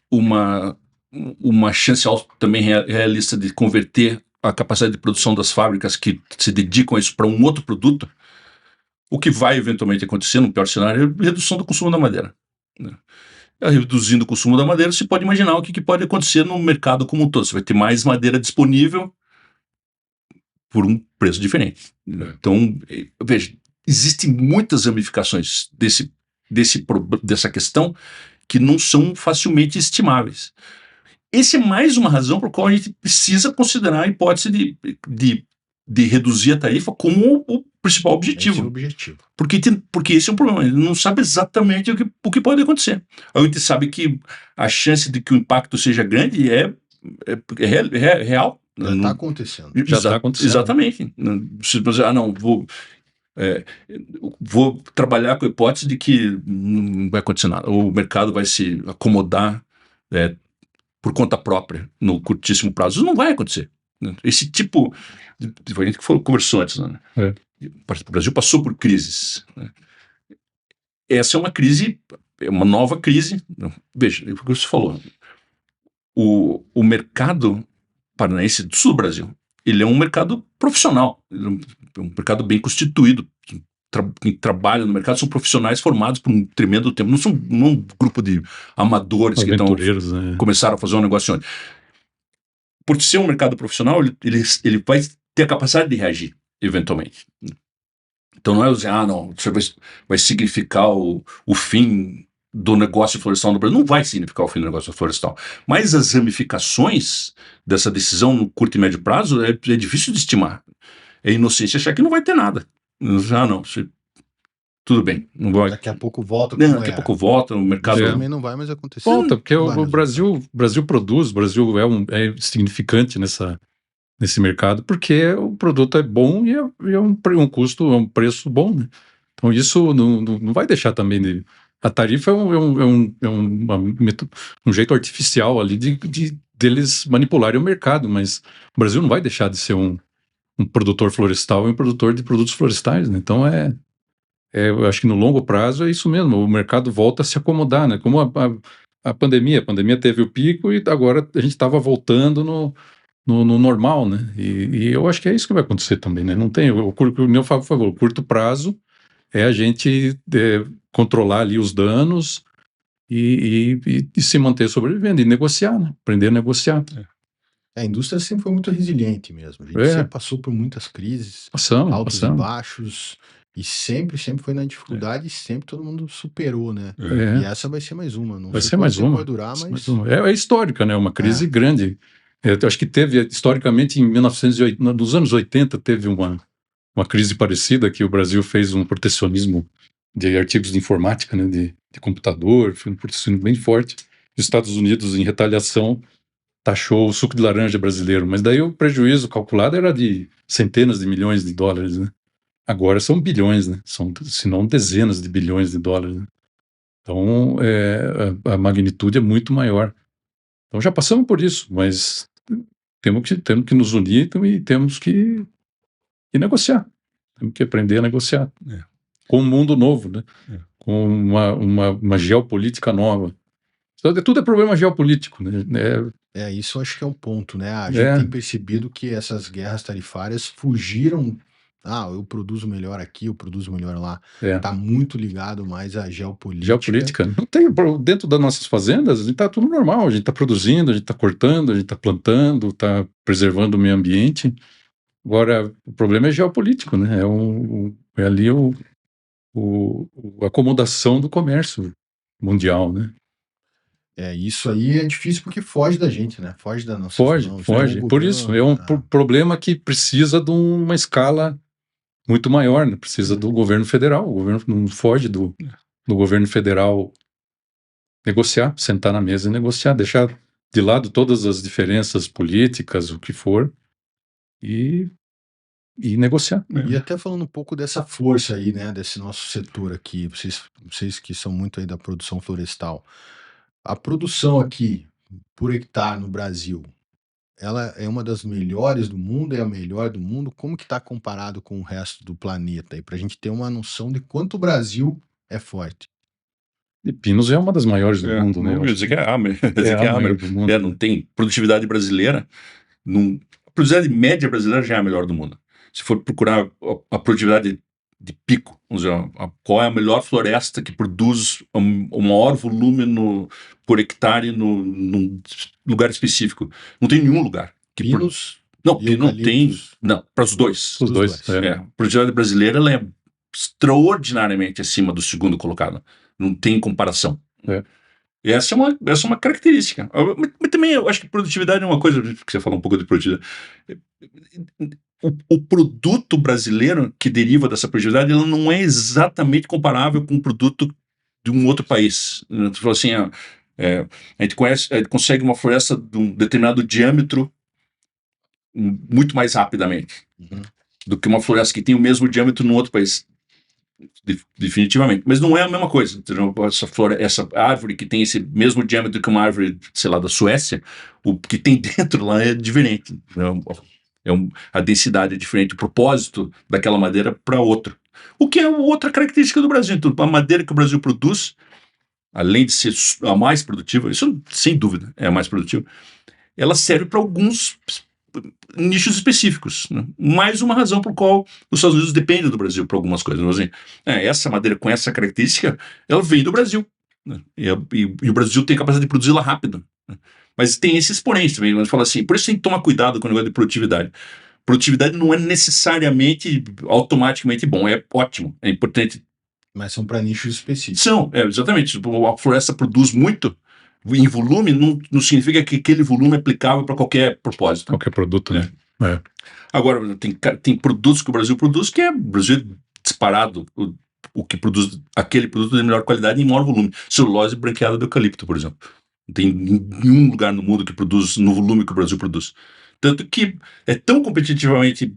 uma chance também realista de converter a capacidade de produção das fábricas que se dedicam a isso para um outro produto. O que vai eventualmente acontecer, no pior cenário, é a redução do consumo da madeira. Né? Reduzindo o consumo da madeira, você pode imaginar o que pode acontecer no mercado como um todo. Você vai ter mais madeira disponível por um preço diferente. Então, veja, existem muitas ramificações dessa questão que não são facilmente estimáveis. Essa é mais uma razão por qual a gente precisa considerar a hipótese de de reduzir a tarifa como o principal objetivo. Esse é o objetivo. Porque esse é um problema, ele não sabe exatamente o que pode acontecer. A gente sabe que a chance de que o impacto seja grande é real. Já está acontecendo. Já está acontecendo. Exatamente. Se você vou trabalhar com a hipótese de que não vai acontecer nada. O mercado vai se acomodar por conta própria no curtíssimo prazo. Isso não vai acontecer. Esse tipo a gente conversou antes, né? O Brasil passou por crises, né? Essa é uma crise, é uma nova crise. Veja, o que você falou, o mercado paranaense do sul do Brasil, ele é um mercado profissional, é um mercado bem constituído. Quem trabalha no mercado são profissionais formados por um tremendo tempo, não um grupo de amadores que começaram a fazer um negócio onde. Por ser um mercado profissional, ele vai ter a capacidade de reagir, eventualmente. Então não é dizer, não, isso vai significar o fim do negócio florestal no Brasil. Não vai significar o fim do negócio florestal. Mas as ramificações dessa decisão no curto e médio prazo é difícil de estimar. É inocência achar que não vai ter nada. Não, tudo bem. Não vai. Daqui a pouco volta. Daqui a pouco volta, o mercado... também não vai mais acontecer. Volta, porque o Brasil produz, o Brasil é significante nesse mercado, porque o produto é bom e é um custo, é um preço bom, né? Então isso não vai deixar também de... A tarifa é um jeito artificial ali deles manipularem o mercado, mas o Brasil não vai deixar de ser um produtor florestal e um produtor de produtos florestais, né? Então eu acho que no longo prazo é isso mesmo, o mercado volta a se acomodar, né? Como a pandemia teve o pico e agora a gente estava voltando no normal, né? E eu acho que é isso que vai acontecer também, né? Não tem, o Fábio falou, o curto prazo é a gente controlar ali os danos e se manter sobrevivendo e negociar, né? Aprender a negociar. A indústria sempre foi muito resiliente mesmo. A gente sempre passou por muitas crises, altos e baixos, e sempre foi na dificuldade e sempre todo mundo superou, né? E essa vai ser mais uma. Não vai sei ser mais uma. Vai durar, mas... É histórica, né? Uma crise grande. Eu acho que teve, historicamente, nos anos 80, teve uma crise parecida, que o Brasil fez um protecionismo de artigos de informática, né? De computador, foi um protecionismo bem forte. Os Estados Unidos, em retaliação, taxou o suco de laranja brasileiro, mas daí o prejuízo calculado era de centenas de milhões de dólares, né? Agora são bilhões, né? Se não dezenas de bilhões de dólares, né? Então, a magnitude é muito maior. Então já passamos por isso, mas temos que nos unir e temos que negociar. Temos que aprender a negociar. Com um mundo novo, né? Com uma geopolítica nova. Tudo é problema geopolítico, né? Isso eu acho que é um ponto, né? A gente tem percebido que essas guerras tarifárias fugiram. Eu produzo melhor aqui, eu produzo melhor lá. Está muito ligado mais à geopolítica. Geopolítica. Não tem, dentro das nossas fazendas, a gente está tudo normal. A gente está produzindo, a gente está cortando, a gente está plantando, está preservando o meio ambiente. Agora, o problema é geopolítico, né? É ali a acomodação do comércio mundial, né? Isso aí é difícil porque foge da gente, né? Foge da nossa... Foge. Por isso, é um problema que precisa de uma escala muito maior, né? Precisa do governo federal. O governo não foge do governo federal negociar, sentar na mesa e negociar, deixar de lado todas as diferenças políticas, o que for, e negociar. E até falando um pouco dessa força aí, né? Desse nosso setor aqui, vocês que são muito aí da produção florestal. A produção aqui, por hectare no Brasil, ela é uma das melhores do mundo, é a melhor do mundo? Como que está comparado com o resto do planeta? Aí, para a gente ter uma noção de quanto o Brasil é forte. E Pinos é uma das maiores do mundo, né? Não dizer que é a maior do mundo. Não tem produtividade brasileira. A produtividade média brasileira já é a melhor do mundo. Se for procurar a produtividade de pico, vamos dizer, qual é a melhor floresta que produz o maior volume por hectare num lugar específico. Não tem nenhum lugar. Pinos? Não tem. Não, para os dois. Os dois. A produtividade brasileira ela é extraordinariamente acima do segundo colocado. Não tem comparação. Essa é uma característica. Mas também eu acho que produtividade é uma coisa, que você falou um pouco de produtividade. O produto brasileiro que deriva dessa produtividade, ele não é exatamente comparável com o produto de um outro país. Tu falou assim, a gente consegue uma floresta de um determinado diâmetro muito mais rapidamente do que uma floresta que tem o mesmo diâmetro num outro país. Definitivamente. Mas não é a mesma coisa. Entendeu? Essa árvore que tem esse mesmo diâmetro que uma árvore, sei lá, da Suécia, o que tem dentro lá é diferente. A densidade é diferente, o propósito daquela madeira para outro. O que é outra característica do Brasil. Então, a madeira que o Brasil produz, além de ser a mais produtiva, isso sem dúvida é a mais produtiva, ela serve para alguns nichos específicos. Né? Mais uma razão por qual os Estados Unidos dependem do Brasil para algumas coisas. Mas, assim, essa madeira com essa característica, ela vem do Brasil. Né? E o Brasil tem capacidade de produzi-la rápido. Né? Mas tem esses poréns também. Mas fala assim, por isso tem que tomar cuidado com o negócio de produtividade. Produtividade não é necessariamente automaticamente bom, é ótimo, é importante. Mas são para nichos específicos. Exatamente. A floresta produz muito em volume, não significa que aquele volume é aplicável para qualquer propósito. Qualquer produto, né? Agora, tem produtos que o Brasil produz que o Brasil é disparado o que produz aquele produto de melhor qualidade em maior volume. Celulose branqueada do eucalipto, por exemplo. Não tem nenhum lugar no mundo que produz no volume que o Brasil produz. Tanto que é tão competitivamente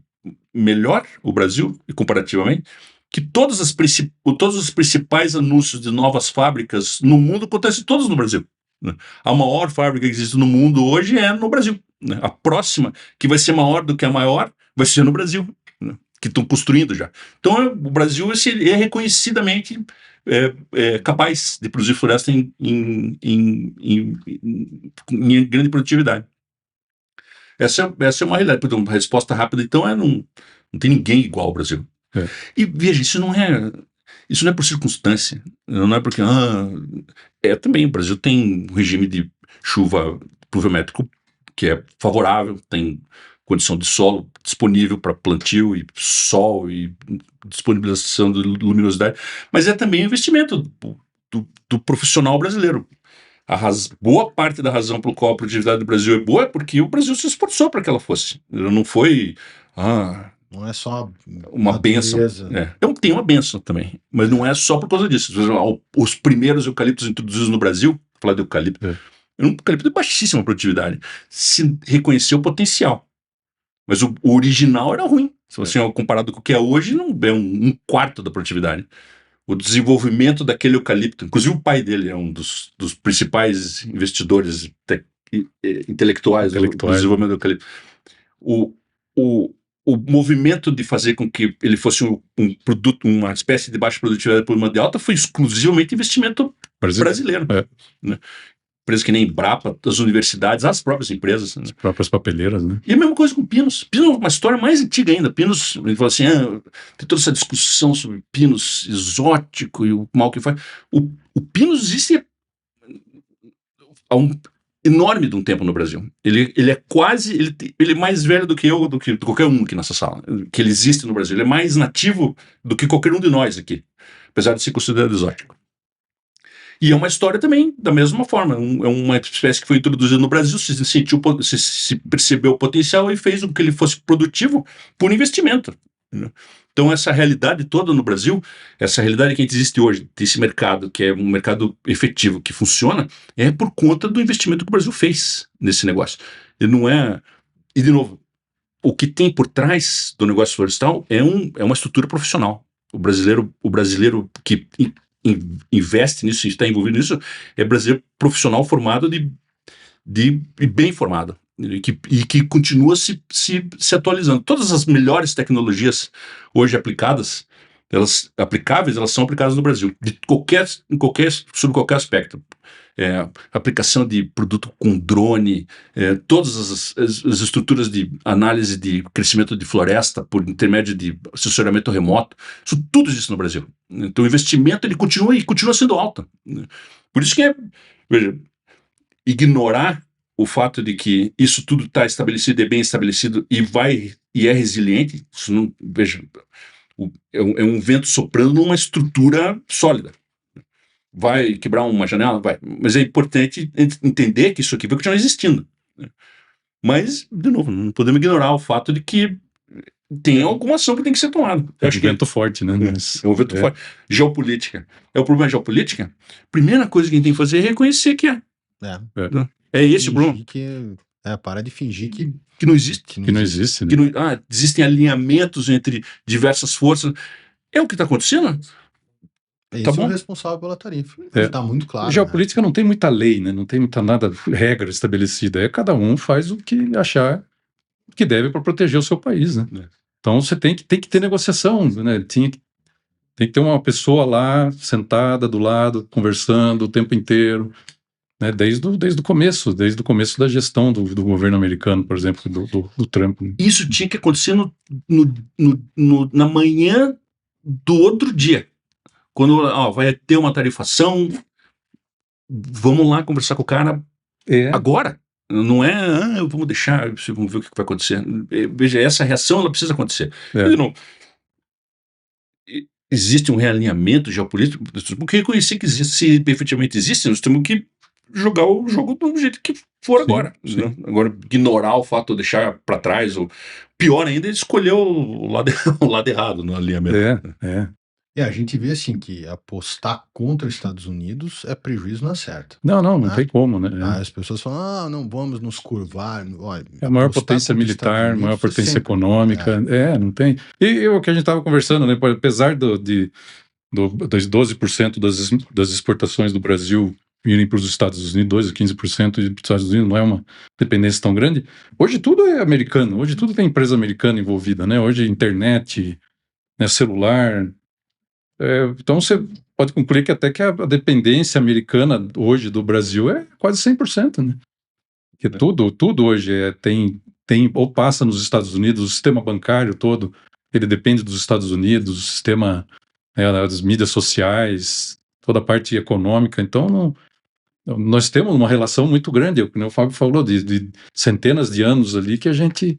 melhor o Brasil, comparativamente, que todos os principais anúncios de novas fábricas no mundo acontecem todos no Brasil. Né? A maior fábrica que existe no mundo hoje é no Brasil. Né? A próxima, que vai ser maior do que a maior, vai ser no Brasil, né? Que estão construindo já. Então, o Brasil é reconhecidamente capaz de produzir floresta em grande produtividade. Essa é uma realidade. Portanto, a resposta rápida, então, não tem ninguém igual ao Brasil. E veja, isso não é por circunstância, não é porque também o Brasil tem um regime de chuva pluviométrico que é favorável, tem condição de solo disponível para plantio e sol e disponibilização de luminosidade, mas é também um investimento do profissional brasileiro. Boa parte da razão pelo qual a produtividade do Brasil é boa é porque o Brasil se esforçou para que ela fosse. Não foi não é só uma bênção. Tem uma bênção também, mas não é só por causa disso. Os primeiros eucaliptos introduzidos no Brasil, falar de eucalipto, é um eucalipto de baixíssima produtividade. Se reconheceu o potencial, mas o original era ruim. Se você comparado com o que é hoje, não é um quarto da produtividade. O desenvolvimento daquele eucalipto, inclusive o pai dele é um dos principais investidores intelectuais do desenvolvimento do eucalipto. O movimento de fazer com que ele fosse um produto, uma espécie de baixa produtividade por uma de alta, foi exclusivamente investimento brasileiro. Né? Empresas que nem Embrapa, as universidades, as próprias empresas. Né? As próprias papeleiras, né? E a mesma coisa com Pinos. Pinos é uma história mais antiga ainda. Pinos, ele fala assim, tem toda essa discussão sobre Pinos exótico e o mal que faz. O Pinos existe há um enorme de um tempo no Brasil. Ele é quase, ele é mais velho do que eu, do que qualquer um aqui nessa sala, que ele existe no Brasil. Ele é mais nativo do que qualquer um de nós aqui, apesar de ser considerado exótico. E é uma história também, da mesma forma. É uma espécie que foi introduzida no Brasil, se percebeu o potencial e fez com que ele fosse produtivo por investimento. Né? Então, essa realidade toda no Brasil, essa realidade que existe hoje, desse mercado, que é um mercado efetivo, que funciona, é por conta do investimento que o Brasil fez nesse negócio. E não é... E, de novo, o que tem por trás do negócio florestal é uma estrutura profissional. O brasileiro que investe nisso, está envolvido nisso, é brasileiro profissional formado de bem formado e que continua se atualizando. Todas as melhores tecnologias hoje aplicáveis, elas são aplicadas no Brasil, sob qualquer aspecto. Aplicação de produto com drone, todas as estruturas de análise de crescimento de floresta por intermédio de assessoramento remoto, isso tudo existe no Brasil. Então o investimento ele continua sendo alto. Por isso que veja, ignorar o fato de que isso tudo está estabelecido, é bem estabelecido e é resiliente, isso não, veja, é um vento soprando numa estrutura sólida. Vai quebrar uma janela? Vai. Mas é importante entender que isso aqui vai continuar existindo. Né? Mas, de novo, não podemos ignorar o fato de que tem alguma ação que tem que ser tomada. É um vento forte, né? É um vento forte. Geopolítica. É o problema geopolítica? Primeira coisa que a gente tem que fazer é reconhecer que é. É esse o problema. Para de fingir que não existe. Que não existe, né? Existem alinhamentos entre diversas forças. É o que está acontecendo? Esse é o responsável pela tarifa. Está muito claro. Geopolítica não tem muita lei, né? Não tem muita regra estabelecida. Cada um faz o que achar que deve para proteger o seu país, né? Então você tem que ter negociação, né? Tem que ter uma pessoa lá sentada do lado, conversando o tempo inteiro, né? Desde o começo da gestão do governo americano, por exemplo, do Trump. Né? Isso tinha que acontecer na manhã do outro dia. Quando vai ter uma tarifação, vamos lá conversar com o cara agora. Não é, vamos deixar, vamos ver o que vai acontecer. Veja, essa reação ela precisa acontecer. Não, existe um realinhamento geopolítico, porque reconhecer que existe, se efetivamente existe, nós temos que jogar o jogo do jeito que for agora. Sim. Né? Agora, ignorar o fato de deixar para trás, ou pior ainda, escolher o lado errado no alinhamento. A gente vê assim que apostar contra os Estados Unidos é prejuízo na certa. Não tem como, né? As pessoas falam, não vamos nos curvar. Olha, é a maior potência militar, maior potência econômica. Não tem. E o que a gente estava conversando, né? Apesar dos 12% das exportações do Brasil irem para os Estados Unidos, 12 a 15% para os Estados Unidos, não é uma dependência tão grande. Hoje tudo é americano, hoje tudo tem empresa americana envolvida, né? Hoje internet, né, celular. Então você pode concluir que até que a dependência americana hoje do Brasil é quase 100%, né? Porque tudo hoje tem ou passa nos Estados Unidos, o sistema bancário todo, ele depende dos Estados Unidos, o sistema das mídias sociais, toda a parte econômica. Então nós temos uma relação muito grande, como o Fábio falou, de centenas de anos ali que a gente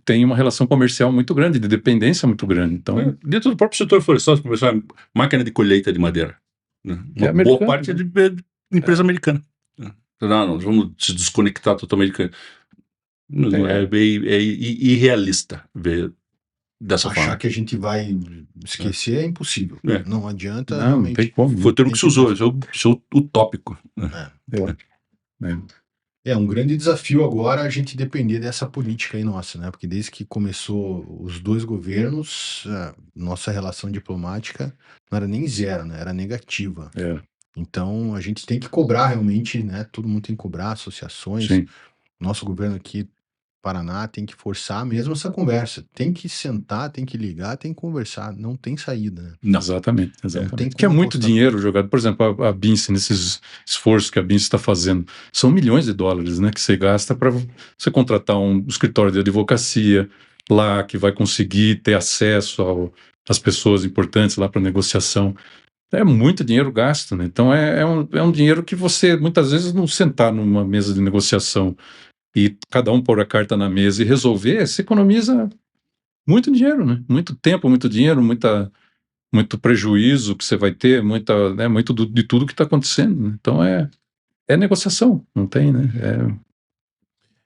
tem uma relação comercial muito grande, de dependência muito grande. Então, dentro do próprio setor florestal, começar máquina de colheita de madeira. Né? Uma boa parte é de empresa americana. Não, vamos se desconectar totalmente. É irrealista ver dessa forma. Achar que a gente vai esquecer é impossível. Não adianta. Não tem como. Foi o termo que se usou, isso é utópico. É um grande desafio agora a gente depender dessa política aí nossa, né? Porque desde que começou os dois governos, nossa relação diplomática não era nem zero, né? Era negativa. Então a gente tem que cobrar realmente, né? Todo mundo tem que cobrar, associações. Sim. Nosso governo aqui, Paraná, tem que forçar mesmo essa conversa. Tem que sentar, tem que ligar, tem que conversar. Não tem saída, né? Não. Exatamente. Porque é muito dinheiro jogado. Por exemplo, a BINSE, nesses esforços que a BINSE está fazendo, são milhões de dólares, né, que você gasta para você contratar um escritório de advocacia lá, que vai conseguir ter acesso às pessoas importantes lá para negociação. É muito dinheiro gasto, né? Então é um dinheiro que você, muitas vezes, não sentar numa mesa de negociação e cada um pôr a carta na mesa e resolver, você economiza muito dinheiro, né? Muito tempo, muito dinheiro, muito prejuízo que você vai ter, muito de tudo que está acontecendo. Né? Então é negociação, não tem, né?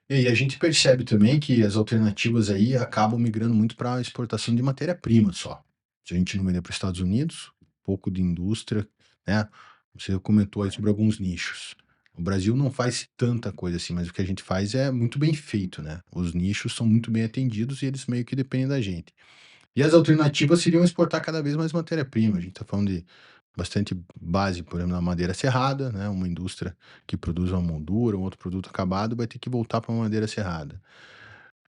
E a gente percebe também que as alternativas aí acabam migrando muito para a exportação de matéria-prima só. Se a gente não vender para os Estados Unidos, pouco de indústria, né? Você comentou aí sobre alguns nichos. O Brasil não faz tanta coisa assim, mas o que a gente faz é muito bem feito, né? Os nichos são muito bem atendidos e eles meio que dependem da gente. E as alternativas seriam exportar cada vez mais matéria-prima. A gente está falando de bastante base, por exemplo, na madeira serrada, né? Uma indústria que produz uma moldura, um outro produto acabado, vai ter que voltar para uma madeira serrada.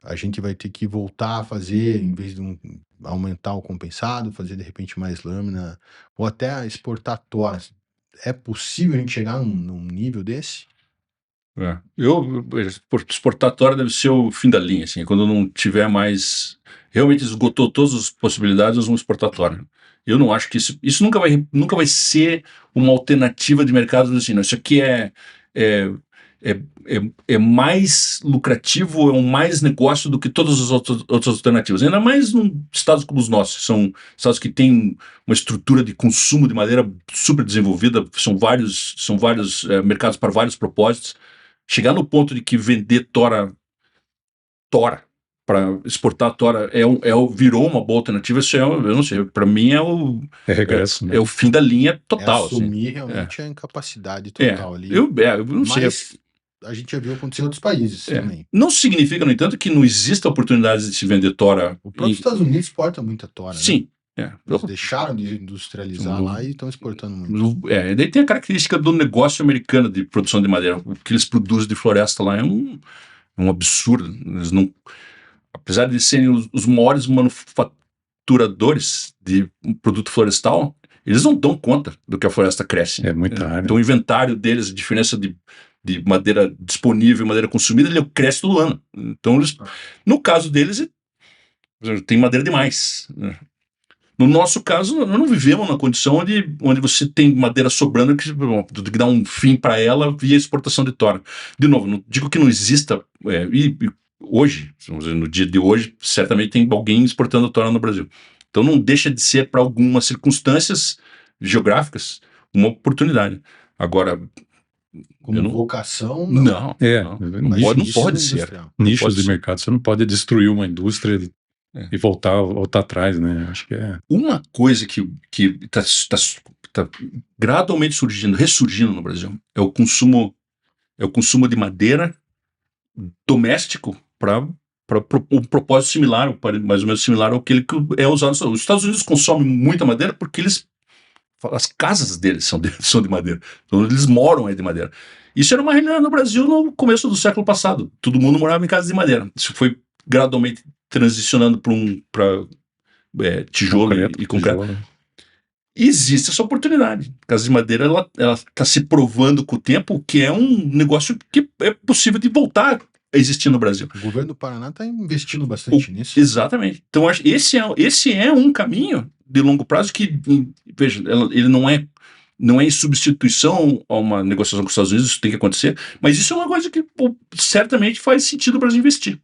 A gente vai ter que voltar a fazer, em vez de aumentar o compensado, fazer de repente mais lâmina, ou até exportar toras. É possível a gente chegar num nível desse? Exportar tora deve ser o fim da linha, assim, quando não tiver mais, realmente esgotou todas as possibilidades, nós vamos exportar tora. Eu não acho que isso nunca vai ser uma alternativa de mercado, assim, não, isso aqui é mais lucrativo, é um mais negócio do que todas as outras alternativas. Ainda mais em estados como os nossos, que são estados que têm uma estrutura de consumo de madeira super desenvolvida, são vários mercados para vários propósitos. Chegar no ponto de que vender tora para exportar tora virou uma boa alternativa, isso eu não sei, para mim É regresso, né? é o fim da linha total. Assumir realmente a incapacidade É, total ali. eu não sei. Mas a gente já viu acontecer em outros países também. Não significa, no entanto, que não exista oportunidade de se vender tora. O próprio Estados Unidos exporta muita tora, né? Sim. Eles deixaram de industrializar lá e estão exportando muito. Daí tem a característica do negócio americano de produção de madeira. O que eles produzem de floresta lá é um absurdo. Eles não, apesar de serem os maiores manufaturadores de produto florestal, eles não dão conta do que a floresta cresce. É muita área. Então o inventário deles, a diferença de madeira disponível e madeira consumida, ele cresce todo ano. Então, no caso deles, tem madeira demais. No nosso caso, nós não vivemos na condição onde você tem madeira sobrando que dá um fim para ela via exportação de tora. De novo, não digo que não exista, e hoje, no dia de hoje, certamente tem alguém exportando tora no Brasil. Então não deixa de ser, para algumas circunstâncias geográficas, uma oportunidade. Agora, como vocação, não pode ser. Nichos de mercado, você não pode destruir uma indústria e voltar atrás, né? Acho que é. Uma coisa que está gradualmente ressurgindo no Brasil é o consumo de madeira doméstico para um propósito similar, mais ou menos similar ao que é usado. Os Estados Unidos consomem muita madeira porque as casas deles são de madeira. Então eles moram aí de madeira. Isso era uma realidade no Brasil no começo do século passado. Todo mundo morava em casas de madeira. Isso foi gradualmente transicionando para tijolo e concreto. Existe essa oportunidade. A casa de madeira ela está se provando com o tempo que é um negócio que é possível de voltar a existir no Brasil. O governo do Paraná está investindo bastante nisso. Exatamente. Então, esse é um caminho de longo prazo que, veja, ele não é em substituição a uma negociação com os Estados Unidos, isso tem que acontecer, mas isso é uma coisa que certamente faz sentido para investir.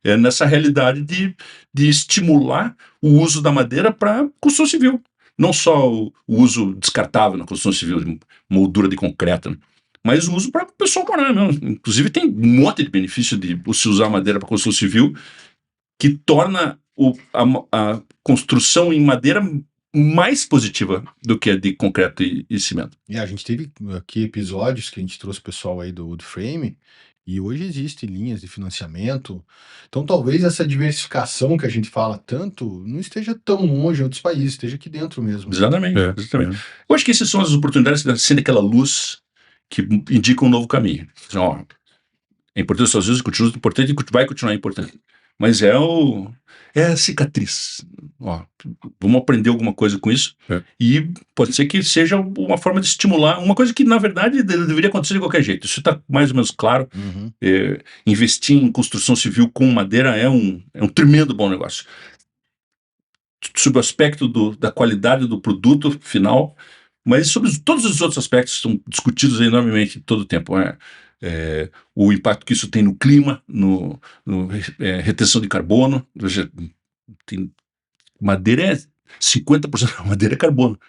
É nessa realidade de estimular o uso da madeira para construção civil. Não só o uso descartável na construção civil, de moldura de concreto, né? Mas o uso para o pessoal morar mesmo. Inclusive tem um monte de benefício de se usar madeira para construção civil que torna a construção em madeira mais positiva do que a de concreto e cimento. E a gente teve aqui episódios que a gente trouxe o pessoal aí do Woodframe e hoje existem linhas de financiamento. Então talvez essa diversificação que a gente fala tanto não esteja tão longe em outros países, esteja aqui dentro mesmo. Exatamente. Exatamente. Eu acho que essas são as oportunidades de ser aquela luz que indica um novo caminho. Então, é importante os Estados Unidos, continua importante e vai continuar importante. Mas é a cicatriz. Vamos aprender alguma coisa com isso. E pode ser que seja uma forma de estimular, uma coisa que, na verdade, deveria acontecer de qualquer jeito. Isso está mais ou menos claro. Investir em construção civil com madeira é um tremendo bom negócio. Sob o aspecto da qualidade do produto final, mas sobre todos os outros aspectos que são discutidos enormemente todo o tempo. O impacto que isso tem no clima, retenção de carbono. Madeira 50% da madeira é carbono.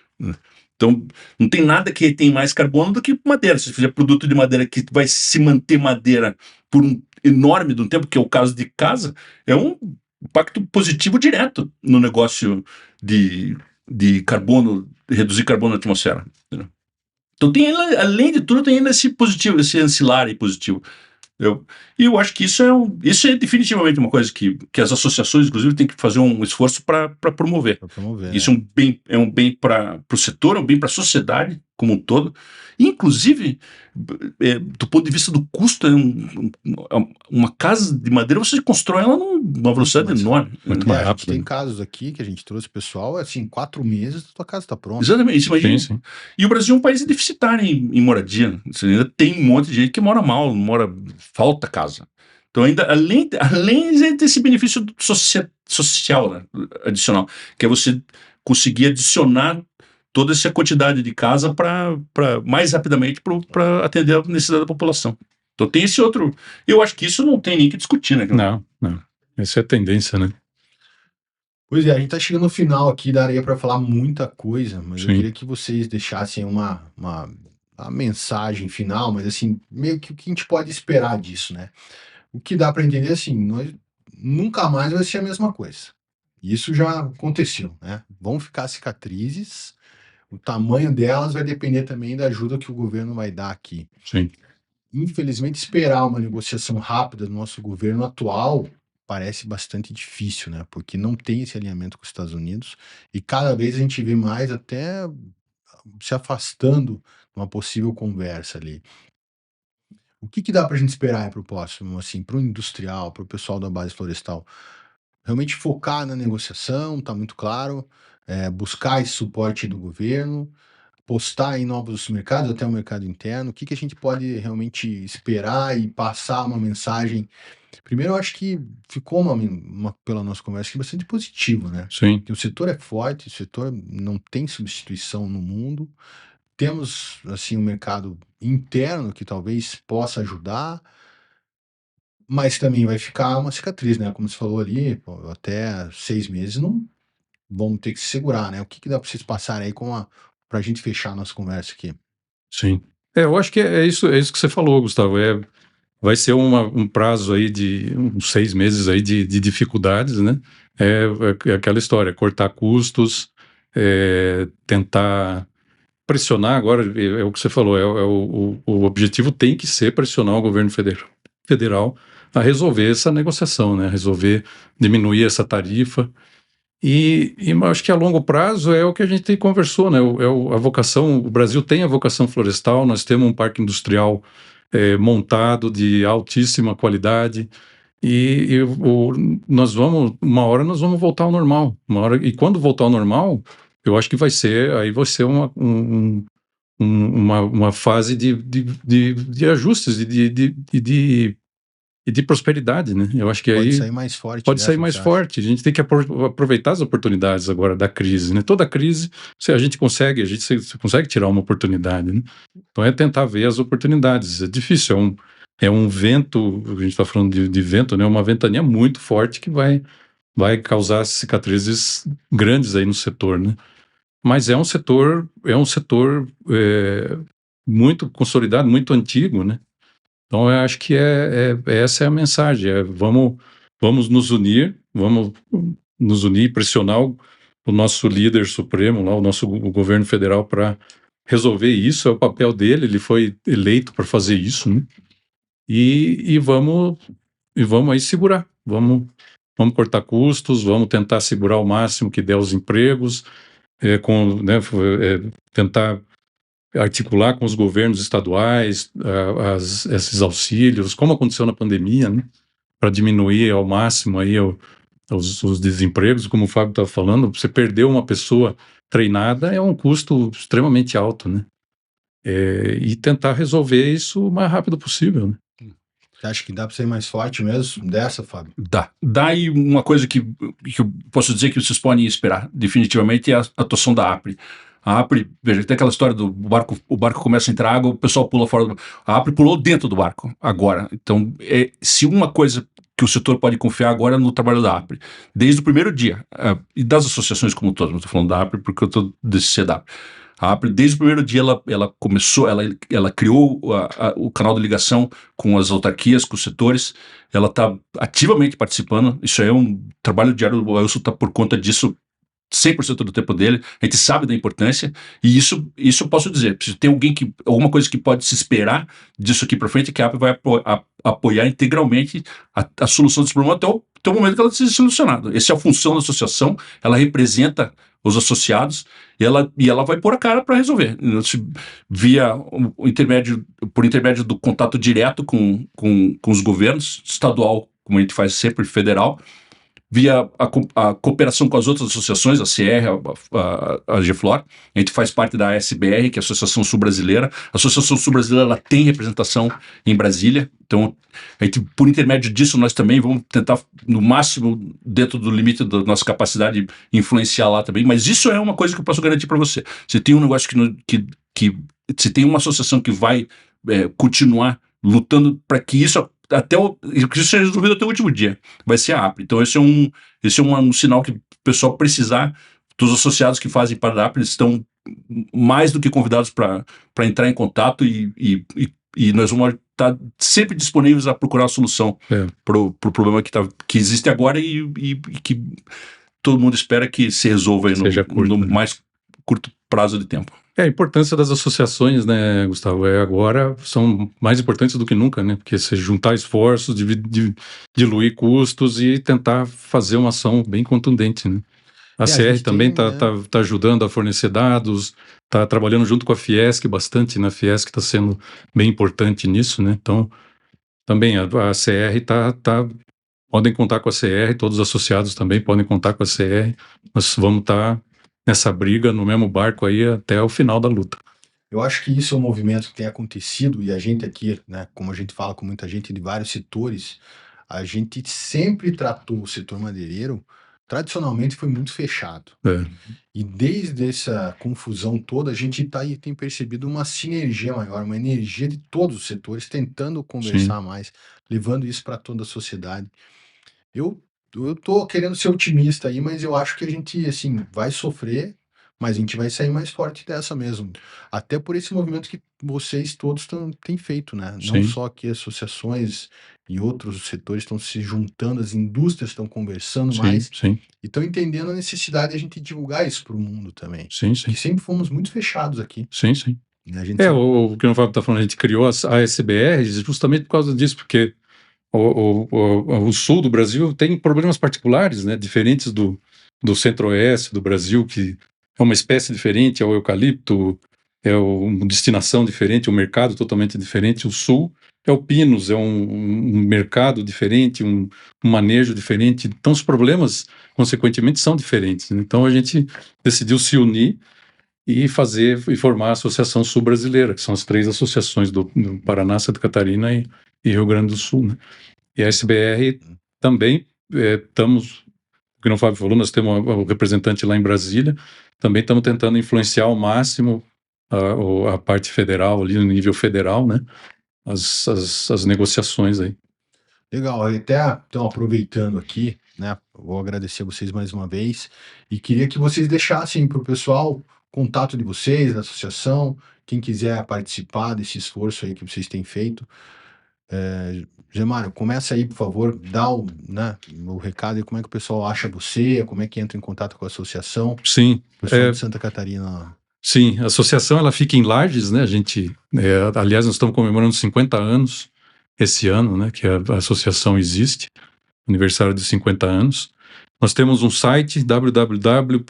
Então, não tem nada que tem mais carbono do que madeira. Se fizer produto de madeira que vai se manter madeira por um enorme de um tempo, que é o caso de casa, é um impacto positivo direto no negócio de carbono, reduzir carbono na atmosfera. Entendeu? Então, além de tudo, tem ainda esse positivo, esse ancilar aí positivo. Eu acho que isso é definitivamente uma coisa que as associações, inclusive, têm que fazer um esforço para promover. Isso é um bem para o setor, é um bem para a sociedade como um todo. Inclusive, do ponto de vista do custo, uma casa de madeira, você constrói ela numa velocidade enorme. Muito mais rápido. Tem casos aqui que a gente trouxe pessoal, assim, 4 meses a tua casa está pronta. Exatamente, imagina. Sim. E o Brasil é um país deficitário em moradia. Você ainda tem um monte de gente que mora mal, falta casa. Então, ainda além desse benefício social, né, adicional, que é você conseguir adicionar toda essa quantidade de casa para mais rapidamente para atender a necessidade da população. Então tem esse outro... Eu acho que isso não tem nem que discutir, né? Não. Essa é a tendência, né? Pois é, a gente está chegando no final aqui, daria para falar muita coisa, mas eu Sim. queria que vocês deixassem uma mensagem final, mas assim, meio que o que a gente pode esperar disso, né? O que dá para entender, assim, nós nunca mais vai ser a mesma coisa. Isso já aconteceu, né? Vão ficar cicatrizes, o tamanho delas vai depender também da ajuda que o governo vai dar aqui. Sim. Infelizmente, esperar uma negociação rápida do nosso governo atual parece bastante difícil, né? Porque não tem esse alinhamento com os Estados Unidos e cada vez a gente vê mais até se afastando de uma possível conversa ali. O que dá para a gente esperar para o próximo, assim, para o industrial, para o pessoal da base florestal? Realmente focar na negociação, tá muito claro, buscar esse suporte do governo, postar em novos mercados, até o mercado interno. O que a gente pode realmente esperar e passar uma mensagem? Primeiro, eu acho que ficou pela nossa conversa aqui, bastante positivo, né? Sim. Que o setor é forte, o setor não tem substituição no mundo. Temos, assim, um mercado interno que talvez possa ajudar, mas também vai ficar uma cicatriz, né? Como você falou ali, pô, até 6 meses não vamos ter que se segurar, né? O que dá para vocês passarem aí para a gente fechar a nossa conversa aqui? Sim. Eu acho que é isso que você falou, Gustavo. Vai ser um prazo aí de uns 6 meses aí de dificuldades, né? É aquela história, cortar custos, tentar pressionar agora, é o que você falou, o objetivo tem que ser pressionar o governo federal a resolver essa negociação, né? Resolver diminuir essa tarifa. E eu acho que a longo prazo é o que a gente conversou, né? A vocação, o Brasil tem a vocação florestal, nós temos um parque industrial montado de altíssima qualidade nós vamos, uma hora nós vamos voltar ao normal, e quando voltar ao normal, eu acho que vai ser uma fase de ajustes e de prosperidade, né? Eu acho que Pode aí sair mais forte pode dessa, sair mais você acha? forte. A gente tem que aproveitar as oportunidades agora da crise, né? Toda crise, se a gente consegue tirar uma oportunidade, né? Então é tentar ver as oportunidades. É difícil, é um vento, a gente está falando de vento, né? Uma ventania muito forte que vai causar cicatrizes grandes aí no setor, né? Mas é um setor muito consolidado, muito antigo, né? Então, eu acho que essa é a mensagem, vamos nos unir e pressionar o nosso líder supremo, lá, o governo federal, para resolver isso, é o papel dele, ele foi eleito para fazer isso, né? E vamos aí segurar, vamos cortar custos, vamos tentar segurar o máximo que der os empregos, tentar articular com os governos estaduais esses auxílios, como aconteceu na pandemia, né, para diminuir ao máximo aí os desempregos, como o Fábio estava falando. Você perder uma pessoa treinada é um custo extremamente alto, né? E tentar resolver isso o mais rápido possível, né? Você acha que dá para ser mais forte mesmo dessa, Fábio? Dá aí uma coisa que eu posso dizer que vocês podem esperar, definitivamente, é a atuação da APRE. A APRE, veja, tem aquela história do barco, o barco começa a entrar água, o pessoal pula fora A APRE pulou dentro do barco, agora. Então, se uma coisa que o setor pode confiar agora é no trabalho da APRE, desde o primeiro dia, e das associações como todas, não estou falando da APRE porque eu estou desse CEDAP. A APRE, desde o primeiro dia, ela começou, ela criou o canal de ligação com as autarquias, com os setores, ela está ativamente participando, isso é um trabalho diário, o Elson está por conta disso 100% do tempo dele, a gente sabe da importância, e isso eu posso dizer, se tem alguma coisa que pode se esperar disso aqui para frente, que a APRE vai apoiar integralmente a solução desse problema até o momento que ela seja solucionada. Essa é a função da associação, ela representa os associados, e ela vai pôr a cara para resolver, por intermédio do contato direto com os governos, estadual, como a gente faz sempre, federal, via a cooperação com as outras associações, a CR, a GFLOR. A gente faz parte da ASBR, que é a Associação Sul-Brasileira. A Associação Sul-Brasileira, ela tem representação em Brasília, então a gente, por intermédio disso, nós também vamos tentar, no máximo, dentro do limite da nossa capacidade, influenciar lá também, mas isso é uma coisa que eu posso garantir para você. Você tem um negócio que se tem uma associação que vai continuar lutando para que isso que isso seja resolvido até o último dia. Vai ser a APRE. Então esse é um sinal que o pessoal precisar, dos associados que fazem parte da APRE, eles estão mais do que convidados para entrar em contato e nós vamos estar sempre disponíveis a procurar a solução pro problema que existe agora e que todo mundo espera que se resolva aí no mais curto prazo de tempo. A importância das associações, né, Gustavo, agora são mais importantes do que nunca, né, porque se juntar esforços, diluir custos e tentar fazer uma ação bem contundente, né. A CR também está ajudando a fornecer dados, está trabalhando junto com a Fiesc bastante, né, a Fiesc está sendo bem importante nisso, né, então também a CR podem contar com a CR, todos os associados também podem contar com a CR, nós vamos estar nessa briga, no mesmo barco aí até o final da luta. Eu acho que isso é um movimento que tem acontecido e a gente aqui, né, como a gente fala com muita gente de vários setores, a gente sempre tratou o setor madeireiro, tradicionalmente foi muito fechado. E desde essa confusão toda, a gente tem percebido uma sinergia maior, uma energia de todos os setores, tentando conversar mais, levando isso para toda a sociedade. Eu tô querendo ser otimista aí, mas eu acho que a gente, assim, vai sofrer, mas a gente vai sair mais forte dessa mesmo. Até por esse movimento que vocês todos têm feito, né? Não só que associações e outros setores estão se juntando, as indústrias estão conversando mais e estão entendendo a necessidade de a gente divulgar isso para o mundo também. Que sempre fomos muito fechados aqui. O que o Fábio está falando, a gente criou as ASBRs justamente por causa disso, porque o sul do Brasil tem problemas particulares, né, diferentes do centro-oeste do Brasil, que é uma espécie diferente, é o eucalipto, é uma destinação diferente, um mercado totalmente diferente. O sul é o pinus, é um mercado diferente, um manejo diferente. Então os problemas, consequentemente, são diferentes. Então a gente decidiu se unir e formar a Associação Sul Brasileira, que são as 3 associações do Paraná, Santa Catarina e Rio Grande do Sul, né? E a SBR também estamos, como o Fábio falou, nós temos um representante lá em Brasília, também estamos tentando influenciar ao máximo a parte federal, ali no nível federal, né? As negociações aí. Legal, até então aproveitando aqui, né? Vou agradecer a vocês mais uma vez e queria que vocês deixassem para o pessoal contato de vocês, da associação, quem quiser participar desse esforço aí que vocês têm feito. Gemário, começa aí, por favor, dá o recado e como é que o pessoal acha você, como é que entra em contato com a associação. Sim. O pessoal de Santa Catarina. Sim, a associação ela fica em Lages, né? A gente, aliás, nós estamos comemorando 50 anos esse ano, né? Que a associação existe, aniversário de 50 anos. Nós temos um site, www.acr.org.br.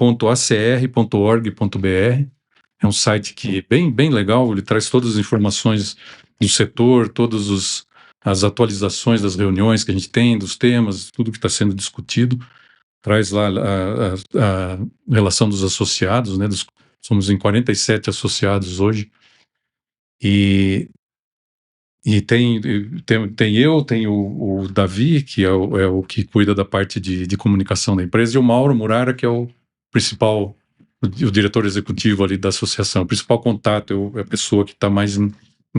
É um site que é bem legal, ele traz todas as informações do setor, todas as atualizações das reuniões que a gente tem, dos temas, tudo que está sendo discutido. Traz lá a relação dos associados, né? Somos em 47 associados hoje. E tem o Davi, que é o que cuida da parte de comunicação da empresa, e o Mauro Murara, que é o principal, o diretor executivo ali da associação. O principal contato é a pessoa que está mais em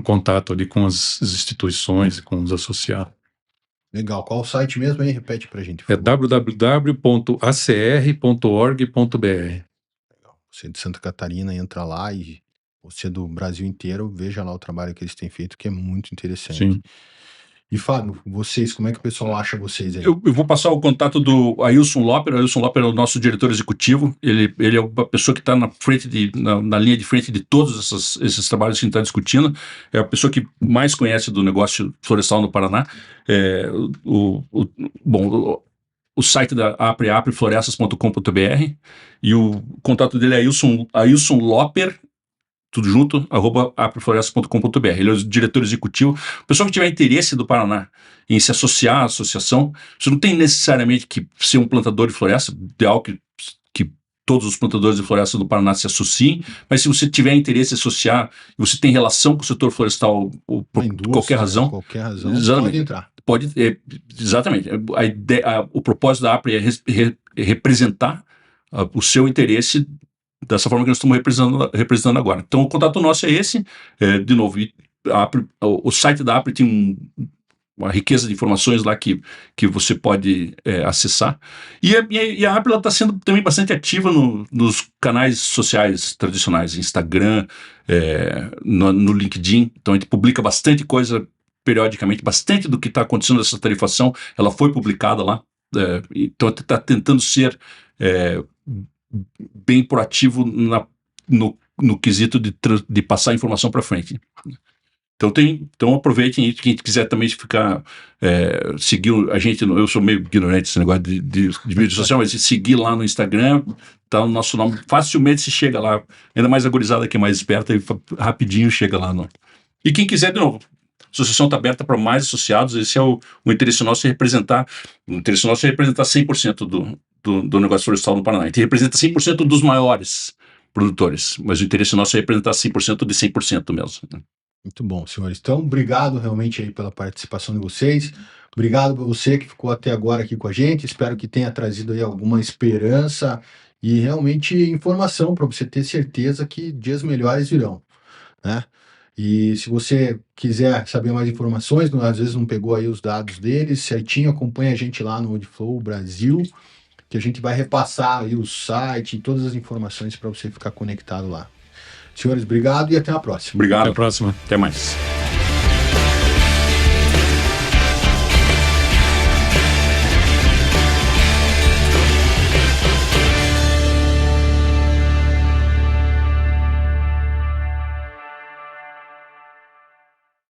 contato ali com as instituições e com os associados. Legal. Qual o site mesmo aí? Repete para a gente. É www.acr.org.br. Você de Santa Catarina entra lá e você do Brasil inteiro, veja lá o trabalho que eles têm feito, que é muito interessante. Sim. E Fábio, vocês, como é que o pessoal acha vocês aí? Eu vou passar o contato do Ailson Loper. O Ailson Loper é o nosso diretor executivo. Ele é uma pessoa que está na linha de frente de todos esses trabalhos que a gente está discutindo. É a pessoa que mais conhece do negócio florestal no Paraná. O site da APRE é apreflorestas.com.br e o contato dele é Ailson Loper, tudo junto, @apreflorestas.com.br. Ele é o diretor executivo. O pessoal que tiver interesse do Paraná em se associar à associação, você não tem necessariamente que ser um plantador de floresta, ideal que todos os plantadores de floresta do Paraná se associem, mas se você tiver interesse em associar, você tem relação com o setor florestal por qualquer razão, pode entrar. Exatamente. O propósito da APRE é representar o seu interesse dessa forma que nós estamos representando agora. Então, o contato nosso é esse, de novo, o site da Apple tem uma riqueza de informações lá que você pode acessar. E a Apple está sendo também bastante ativa nos canais sociais tradicionais, Instagram, no LinkedIn. Então a gente publica bastante coisa periodicamente, bastante do que está acontecendo nessa tarifação, ela foi publicada lá. Então a gente está tentando ser bem proativo no quesito de passar a informação para frente. Então aproveitem, quem quiser também seguir a gente, eu sou meio ignorante nesse negócio de mídia social, mas seguir lá no Instagram, tá o nosso nome, facilmente se chega lá, ainda mais a gurizada que é mais esperta, e rapidinho chega lá. E quem quiser, de novo, a associação está aberta para mais associados, esse é o interesse nosso, é representar 100% do negócio florestal no Paraná. A gente representa 100% dos maiores produtores, mas o interesse nosso é representar 100% de 100% mesmo. Muito bom, senhores. Então, obrigado realmente aí pela participação de vocês. Obrigado por você que ficou até agora aqui com a gente. Espero que tenha trazido aí alguma esperança e realmente informação para você ter certeza que dias melhores virão, né? E se você quiser saber mais informações, às vezes não pegou aí os dados deles certinho, acompanha a gente lá no Woodflow Brasil, que a gente vai repassar aí o site e todas as informações para você ficar conectado lá. Senhores, obrigado e até a próxima. Obrigado. Até a próxima. Até mais.